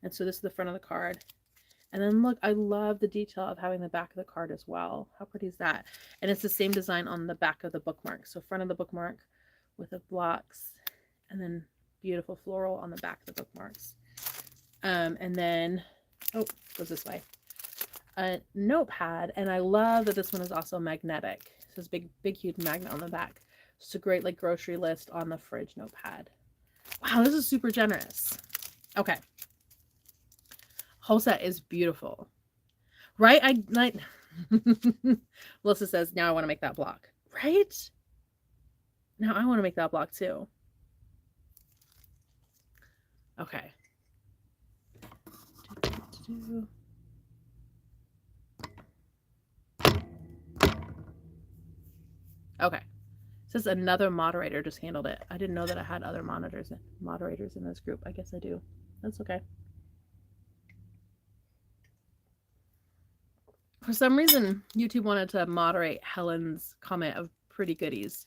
And so this is the front of the card. And then look, I love the detail of having the back of the card as well. How pretty is that? And it's the same design on the back of the bookmark. So front of the bookmark with the blocks, and then beautiful floral on the back of the bookmarks. And then, oh, it goes this way. A notepad, and I love that this one is also magnetic. It says big huge magnet on the back. It's a great like grocery list on the fridge notepad. Wow, this is super generous. Okay. Whole set is beautiful. Right? I like Melissa says, now I want to make that block. Right? Now I want to make that block too. Okay. Okay. It says another moderator just handled it. I didn't know that I had other moderators in this group. I guess I do. That's okay. For some reason, YouTube wanted to moderate Helen's comment of pretty goodies.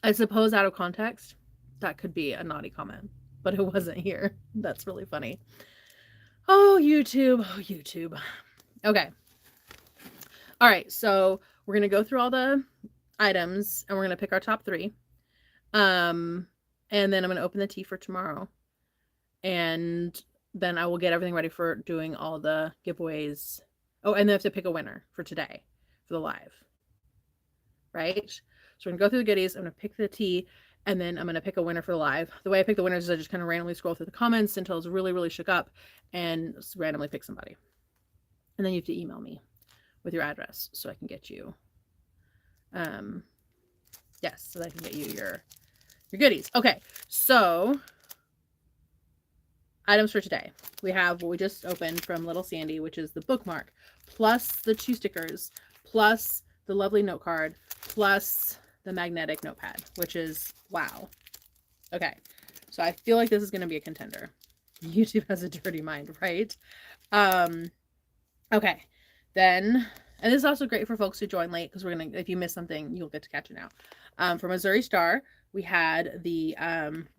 I suppose out of context, that could be a naughty comment, but it wasn't here. That's really funny. Oh, YouTube. Oh, YouTube. Okay. All right. So we're going to go through all the items and we're going to pick our top 3. And then I'm going to open the tea for tomorrow. And then I will get everything ready for doing all the giveaways. Oh, and then I have to pick a winner for today for the live. Right? So we're going to go through the goodies. I'm going to pick the tea. And then I'm going to pick a winner for the live. The way I pick the winners is I just kind of randomly scroll through the comments until it's really, really shook up and randomly pick somebody. And then you have to email me with your address so I can get you, yes, so that I can get you your goodies. Okay, so items for today. We have what we just opened from Little Sandy, which is the bookmark, plus the 2 stickers, plus the lovely note card, plus the magnetic notepad, which is wow. Okay, so I feel like this is going to be a contender. YouTube has a dirty mind, right? Okay, then, and this is also great for folks who join late because we're going to, if you miss something, you'll get to catch it now. For Missouri Star, we had the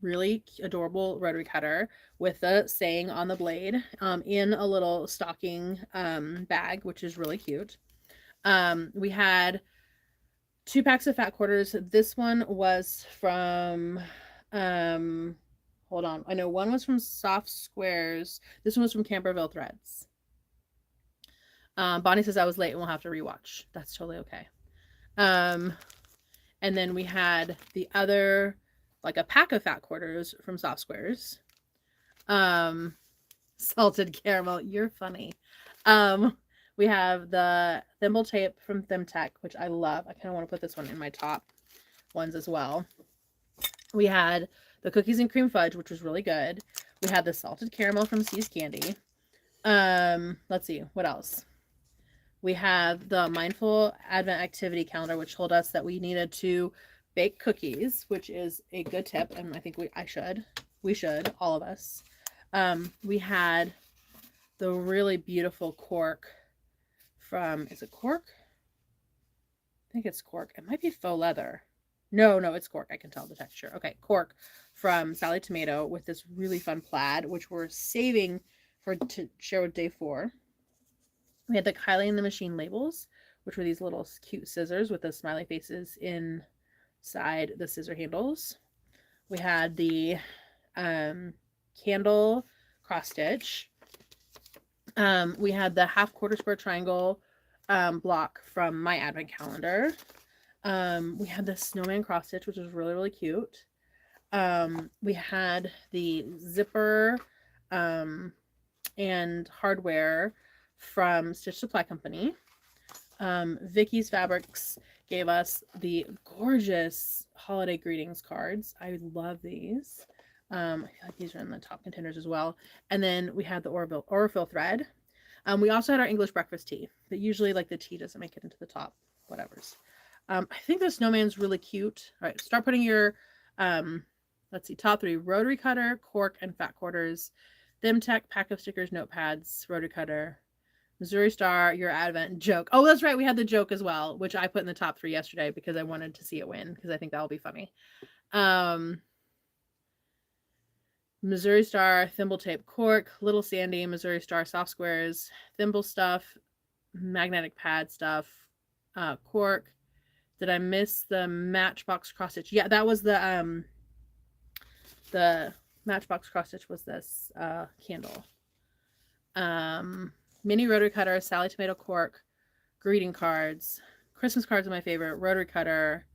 really adorable rotary cutter with the saying on the blade in a little stocking bag, which is really cute. We had 2 packs of fat quarters. This one was from, hold on. I know one was from Soft Squares. This one was from Camberville Threads. Bonnie says I was late and we'll have to rewatch. That's totally okay. And then we had the other, like a pack of fat quarters from Soft Squares. Salted caramel. You're funny. We have the thimble tape from ThimTech, which I love. I kind of want to put this one in my top ones as well. We had the cookies and cream fudge, which was really good. We had the salted caramel from C's Candy. Let's see, what else? We have the Mindful Advent Activity Calendar, which told us that we needed to bake cookies, which is a good tip, and I think we should, all of us. We had the really beautiful cork from, is it cork? I think it's cork. It might be faux leather. No, it's cork. I can tell the texture. Okay, cork from Sallie Tomato with this really fun plaid, which we're saving to share with day 4. We had the Kylie and the Machine labels, which were these little cute scissors with the smiley faces inside the scissor handles. We had the candle cross stitch. We had the half quarter square triangle block from my advent calendar. We had the snowman cross stitch, which was really, really cute. We had the zipper and hardware from Stitch Supply Company. Vicky's Fabrics gave us the gorgeous holiday greetings cards. I love these. I feel like these are in the top contenders as well. And then we had the Aurifil thread. We also had our English breakfast tea, but usually like the tea doesn't make it into the top, whatevers. I think the snowman's really cute. All right, start putting your, let's see, top 3, rotary cutter, cork, and fat quarters. ThemTech, pack of stickers, notepads, rotary cutter, Missouri Star, your advent joke. Oh, that's right. We had the joke as well, which I put in the top 3 yesterday because I wanted to see it win because I think that'll be funny. Missouri Star, thimble tape, cork, Little Sandy, Missouri Star, soft squares, thimble stuff, magnetic pad stuff, cork. Did I miss the Matchbox cross stitch? Yeah, that was the Matchbox cross stitch was this candle. Mini rotary cutter, Sallie Tomato cork, greeting cards, Christmas cards are my favorite, rotary cutter,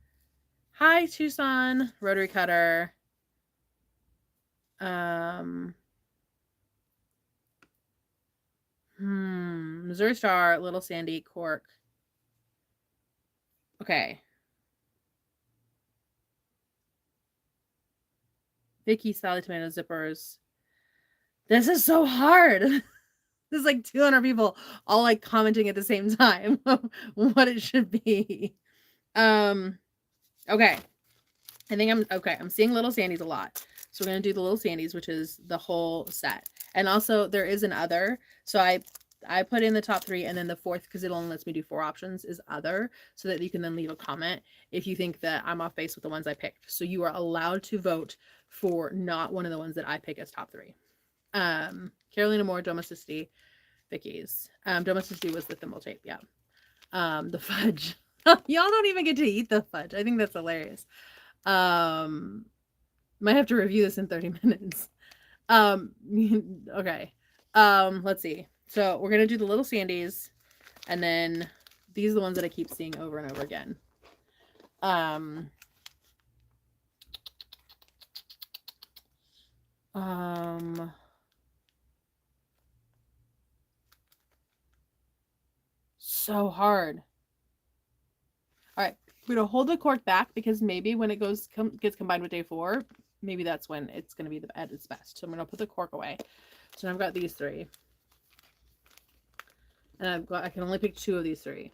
hi Tucson, rotary cutter, Missouri Star, Little Sandy, cork. Okay. Vicky, Sallie Tomato zippers. This is so hard. There's like 200 people all like commenting at the same time what it should be. Okay. I think I'm seeing Little Sandies a lot. So we're going to do the Little Sandies, which is the whole set. And also there is an other. So I put in the top 3 and then the 4th, because it only lets me do 4 options, is other, so that you can then leave a comment if you think that I'm off base with the ones I picked. So you are allowed to vote for not one of the ones that I pick as top 3. Carolina Moore, Domesticity, Vicky's. Domesticity was the thimble tape, yeah. The fudge. Y'all don't even get to eat the fudge. I think that's hilarious. Might have to review this in 30 minutes. Okay. Let's see. So we're gonna do the Little Sandies, and then these are the ones that I keep seeing over and over again. So hard. All right, we're gonna hold the cork back because maybe when it gets combined with day 4, maybe that's when it's gonna be at its best. So I'm gonna put the cork away. So now I've got these 3, and I can only pick 2 of these 3.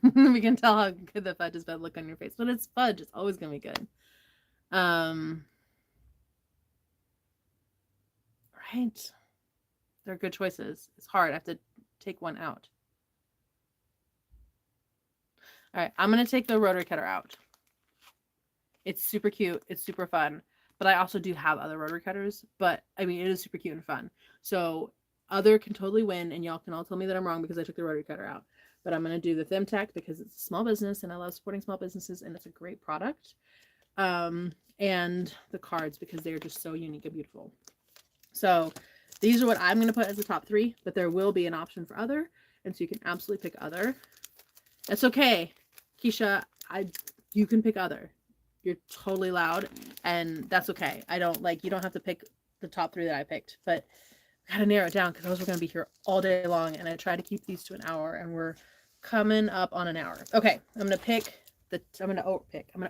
We can tell how good the fudge is by the look on your face, but it's fudge. It's always gonna be good. Right. They're good choices. It's hard. I have to take one out. All right, I'm going to take the rotary cutter out. It's super cute. It's super fun. But I also do have other rotary cutters. But, I mean, it is super cute and fun. So, other can totally win. And y'all can all tell me that I'm wrong because I took the rotary cutter out. But I'm going to do the ThemTech because it's a small business. And I love supporting small businesses. And it's a great product. And the cards because they're just so unique and beautiful. So, these are what I'm going to put as the top 3. But there will be an option for other. And so you can absolutely pick other. That's okay. Keisha, you can pick other. You're totally loud, and that's okay. You don't have to pick the top 3 that I picked, but I gotta narrow it down because those are gonna be here all day long, and I try to keep these to an hour, and we're coming up on an hour. Okay, I'm gonna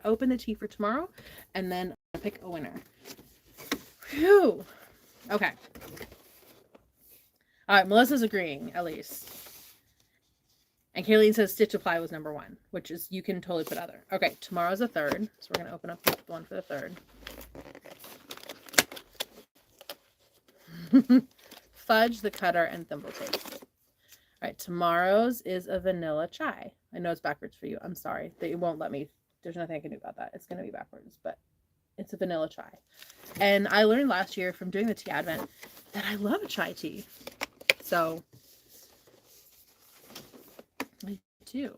open the tea for tomorrow, and then I'm gonna pick a winner. Whew. Okay. All right, Melissa's agreeing, at least. And Kayleen says Stitch Apply was number 1, which is, you can totally put other. Okay, tomorrow's the 3rd, so we're going to open up the one for the 3rd. Fudge, the cutter, and thimble tape. All right, tomorrow's is a vanilla chai. I know it's backwards for you. I'm sorry. They won't let me. There's nothing I can do about that. It's going to be backwards, but it's a vanilla chai. And I learned last year from doing the tea advent that I love a chai tea. So I do.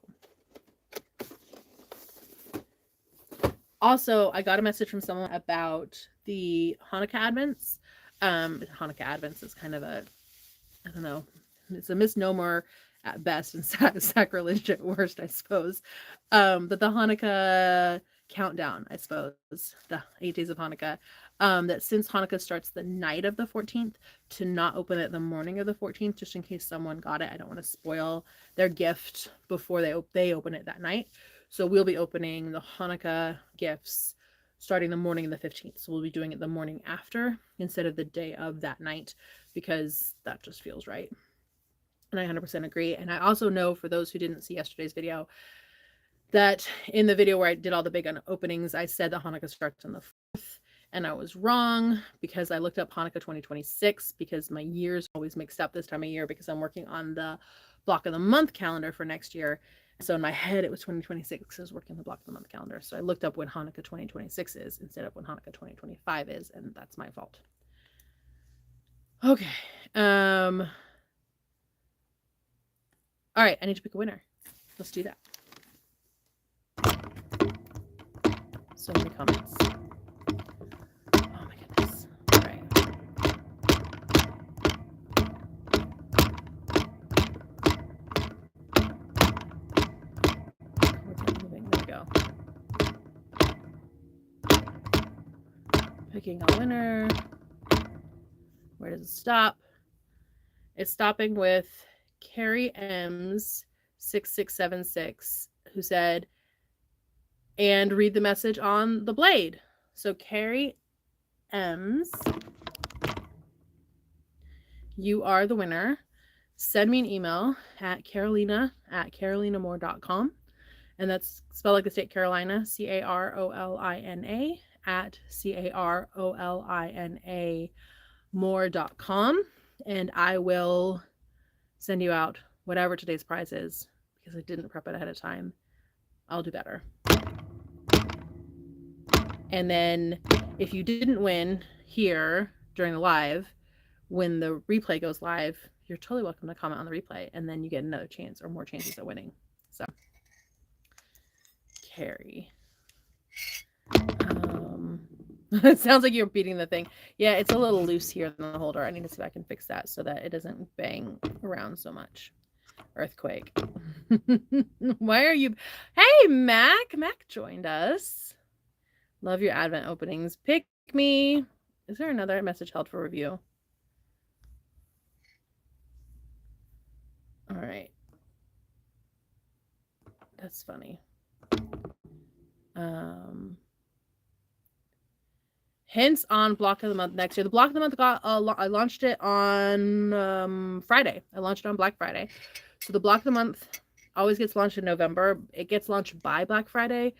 Also, I got a message from someone about the Hanukkah advents. Hanukkah advents is kind of a, I don't know, it's a misnomer at best and sacrilege at worst, I suppose. But the Hanukkah countdown, I suppose, the 8 days of Hanukkah, that since Hanukkah starts the night of the 14th, to not open it the morning of the 14th, just in case someone got it. I don't want to spoil their gift before they open it that night. So we'll be opening the Hanukkah gifts starting the morning of the 15th. So we'll be doing it the morning after instead of the day of that night, because that just feels right. And I 100% agree. And I also know, for those who didn't see yesterday's video, that in the video where I did all the big openings, I said that Hanukkah starts on the 4th. And I was wrong, because I looked up Hanukkah 2026, because my years always mixed up this time of year, because I'm working on the block of the month calendar for next year. So in my head, it was 2026 because I was working the block of the month calendar. So I looked up when Hanukkah 2026 is instead of when Hanukkah 2025 is, and that's my fault. Okay. All right, I need to pick a winner. Let's do that. So many comments. Oh my goodness. All right. There we go. Picking a winner. Where does it stop? It's stopping with Carrie M's 6676, who said, and read the message on the blade. So Carrie M's, you are the winner. Send me an email at carolina@carolinamore.com. And that's spelled like the state Carolina, CAROLINA @CAROLINA more.com. And I will send you out whatever today's prize is, because I didn't prep it ahead of time. I'll do better. And then if you didn't win here during the live, when the replay goes live, you're totally welcome to comment on the replay, and then you get another chance or more chances at winning. So Carrie. It sounds like you're beating the thing. Yeah, it's a little loose here in the holder. I need to see if I can fix that so that it doesn't bang around so much. Earthquake. Why are you... Hey, Mac. Mac joined us. Love your advent openings. Pick me. Is there another message held for review? All right. That's funny. Hints on block of the month next year. The block of the month got I launched it on Friday. I launched it on Black Friday. So the block of the month always gets launched in November. It gets launched by Black Friday.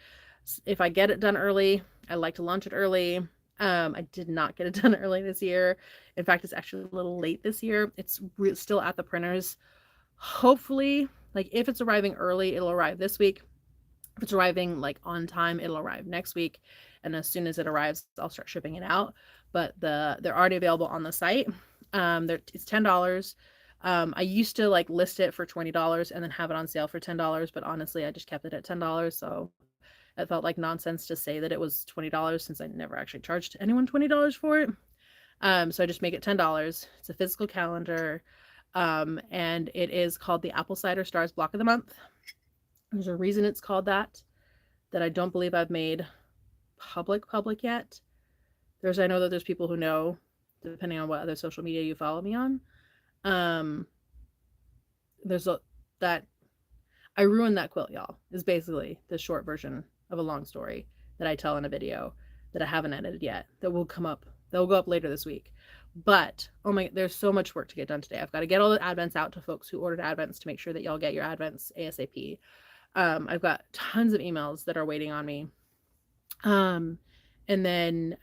If I get it done early, I like to launch it early. I did not get it done early this year. In fact, it's actually a little late this year. It's still at the printers. Hopefully, like, if it's arriving early, it'll arrive this week. If it's arriving like on time, it'll arrive next week. And as soon as it arrives, I'll start shipping it out. But they're already available on the site. It's $10. I used to like list it for $20 and then have it on sale for $10, but honestly, I just kept it at $10. So it felt like nonsense to say that it was $20 since I never actually charged anyone $20 for it. So I just make it $10. It's a physical calendar. And it is called the Apple Cider Stars Block of the Month. There's a reason it's called that I don't believe I've made public yet. I know that there's people who know, depending on what other social media you follow me on. That I ruined that quilt, y'all, is basically the short version of a long story that I tell in a video that I haven't edited yet, that will come up. They'll go up later this week. But oh my, there's so much work to get done today. I've got to get all the advents out to folks who ordered advents to make sure that y'all get your advents ASAP. I've got tons of emails that are waiting on me. And then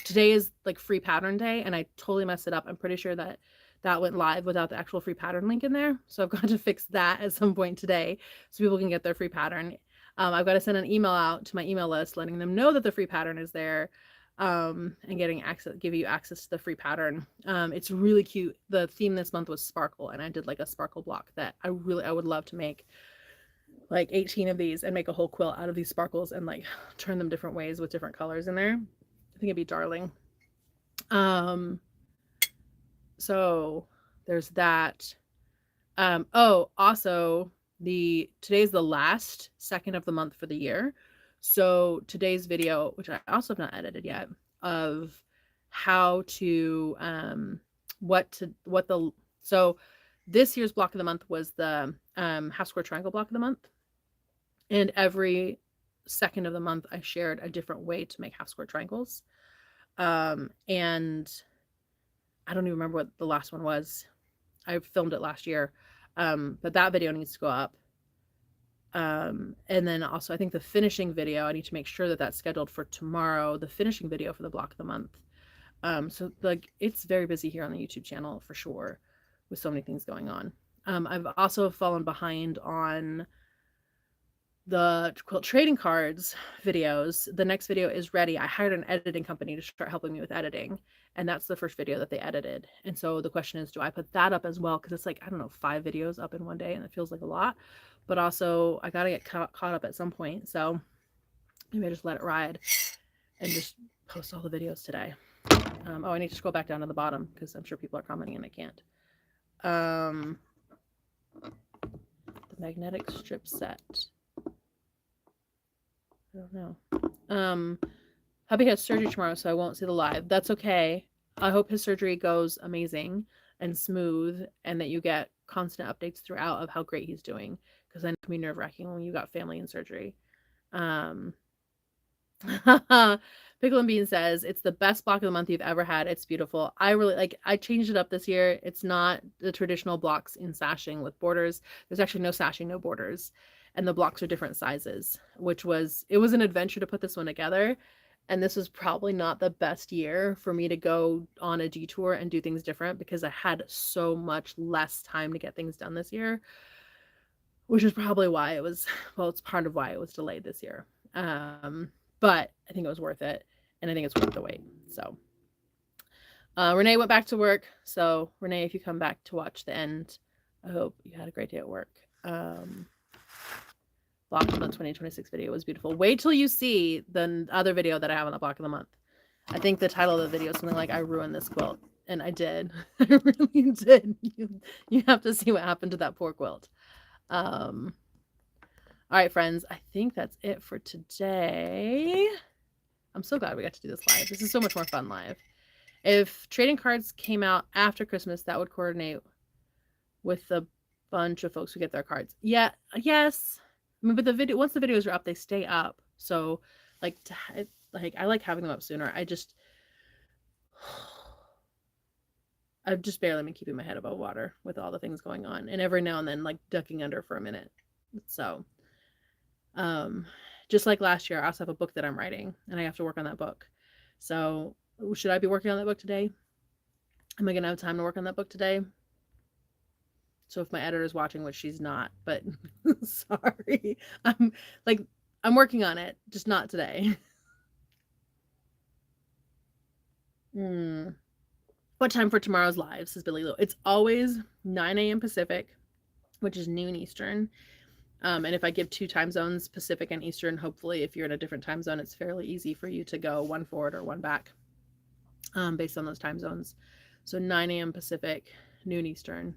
today is like free pattern day, and I totally messed it up. I'm pretty sure that that went live without the actual free pattern link in there. So I've got to fix that at some point today so people can get their free pattern. I've got to send an email out to my email list letting them know that the free pattern is there, and give you access to the free pattern. It's really cute. The theme this month was sparkle, and I did like a sparkle block that I would love to make like 18 of these and make a whole quilt out of these sparkles and like turn them different ways with different colors in there. I think it'd be darling. So there's that. Oh, also today's the last second of the month for the year. So today's video, which I also have not edited yet, of how to, so this year's block of the month was the half square triangle block of the month. And every second of the month, I shared a different way to make half square triangles. And I don't even remember what the last one was. I filmed it last year. But that video needs to go up. And then also I think the finishing video, I need to make sure that that's scheduled for tomorrow, the finishing video for the block of the month. So like it's very busy here on the YouTube channel for sure with so many things going on. I've also fallen behind on the quilt trading cards videos. The next video is ready. I hired an editing company to start helping me with editing, and that's the first video that they edited. And so the question is, do I put that up as well? Because it's like, I don't know, 5 videos up in one day, and it feels like a lot. But also, I gotta get caught up at some point. So maybe I just let it ride and just post all the videos today. Oh, I need to scroll back down to the bottom because I'm sure people are commenting and I can't. The magnetic strip set. I don't know. Hubby has surgery tomorrow, so I won't see the live. That's okay. I hope his surgery goes amazing and smooth, and that you get constant updates throughout of how great he's doing, because I know it can be nerve-wracking when you got family in surgery. Pickle and Bean says it's the best block of the month you've ever had. It's beautiful. I changed it up this year. It's not the traditional blocks in sashing with borders. There's actually no sashing, no borders. And the blocks are different sizes, it was an adventure to put this one together. And this was probably not the best year for me to go on a detour and do things different, because I had so much less time to get things done this year, which is probably why it's part of why it was delayed this year. But I think it was worth it, and I think it's worth the wait. So Renee went back to work. So Renee, if you come back to watch the end, I hope you had a great day at work. Block of the 2026 video was beautiful. Wait till you see the other video that I have on the block of the month. I think the title of the video is something like, I ruined this quilt. And I did. I really did. You have to see what happened to that poor quilt. All right, friends. I think that's it for today. I'm so glad we got to do this live. This is so much more fun live. If trading cards came out after Christmas, that would coordinate with the bunch of folks who get their cards. Yeah. Yes. I mean, but once the videos are up, they stay up. So I like having them up sooner. I've just barely been keeping my head above water with all the things going on, and every now and then like ducking under for a minute. So just like last year, I also have a book that I'm writing, and I have to work on that book. So should I be working on that book today? Am I gonna have time to work on that book today? So if my editor is watching, which she's not, but sorry, I'm working on it, just not today. What time for tomorrow's live, says Billy Lou. It's always 9 a.m. Pacific, which is noon Eastern. And if I give 2 time zones, Pacific and Eastern, hopefully if you're in a different time zone, it's fairly easy for you to go one forward or one back, based on those time zones. So 9 a.m. Pacific, noon Eastern.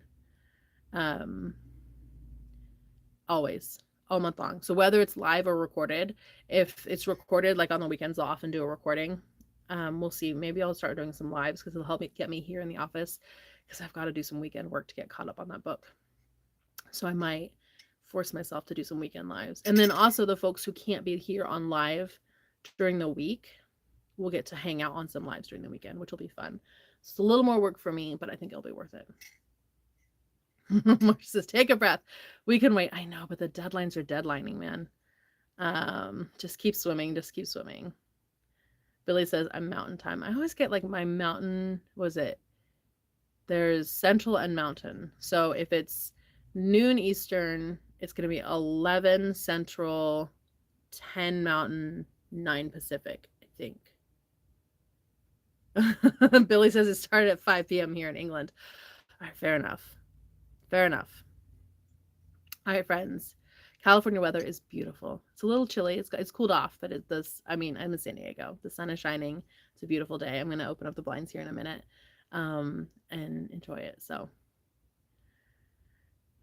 Always, all month long. So whether it's live or recorded, if it's recorded, like on the weekends, I'll often do a recording. We'll see. Maybe I'll start doing some lives because it'll help me get me here in the office, because I've got to do some weekend work to get caught up on that book. So I might force myself to do some weekend lives. And then also the folks who can't be here on live during the week will get to hang out on some lives during the weekend, which will be fun. It's a little more work for me, but I think it'll be worth it. Marcia says, take a breath. We can wait. I know, but the deadlines are deadlining, man. Just keep swimming. Just keep swimming. Billy says I'm mountain time. I always get like my mountain, was it? There's central and mountain. So if it's noon Eastern, it's going to be 11 central, 10 mountain, 9 Pacific, I think. Billy says it started at 5 p.m. here in England. All right, fair enough. Fair enough. All right, friends. California weather is beautiful. It's a little chilly. It's cooled off, but I'm in San Diego. The sun is shining. It's a beautiful day. I'm going to open up the blinds here in a minute and enjoy it. So,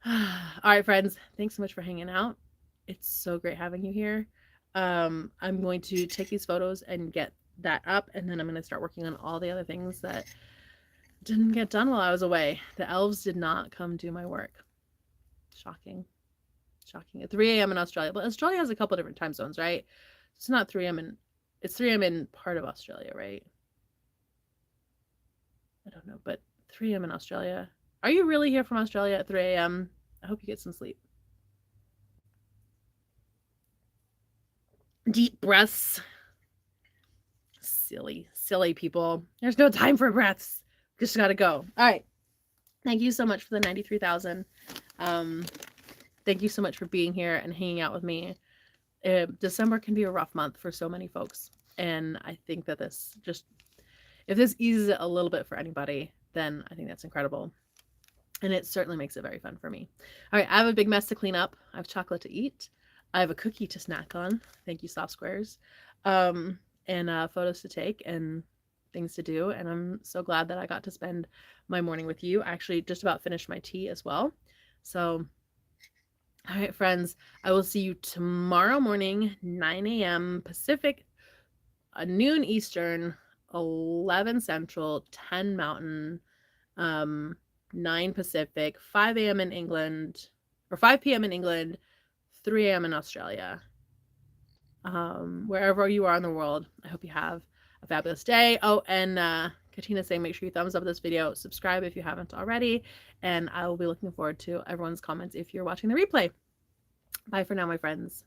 all right, friends. Thanks so much for hanging out. It's so great having you here. I'm going to take these photos and get that up, and then I'm going to start working on all the other things that didn't get done while I was away. The elves did not come do my work. Shocking. At 3 a.m. in Australia. But Australia has a couple different time zones, right? It's not 3 a.m. It's 3 a.m. in part of Australia, right? I don't know, but 3 a.m. in Australia. Are you really here from Australia at 3 a.m.? I hope you get some sleep. Deep breaths. Silly people. There's no time for breaths. Just gotta go. All right. Thank you so much for the 93,000. Thank you so much for being here and hanging out with me. December can be a rough month for so many folks. And I think that if this eases it a little bit for anybody, then I think that's incredible. And it certainly makes it very fun for me. All right, I have a big mess to clean up. I have chocolate to eat. I have a cookie to snack on. Thank you, Soft Squares. And photos to take and things to do. And I'm so glad that I got to spend my morning with you. I actually just about finished my tea as well. So, all right, friends, I will see you tomorrow morning, 9 a.m. Pacific, noon Eastern, 11 Central, 10 Mountain, 9 Pacific, 5 a.m. in England, or 5 p.m. in England, 3 a.m. in Australia. Wherever you are in the world, I hope you have a fabulous day. Oh, and Katina's saying make sure you thumbs up this video, subscribe if you haven't already, and I will be looking forward to everyone's comments if you're watching the replay. Bye for now, my friends.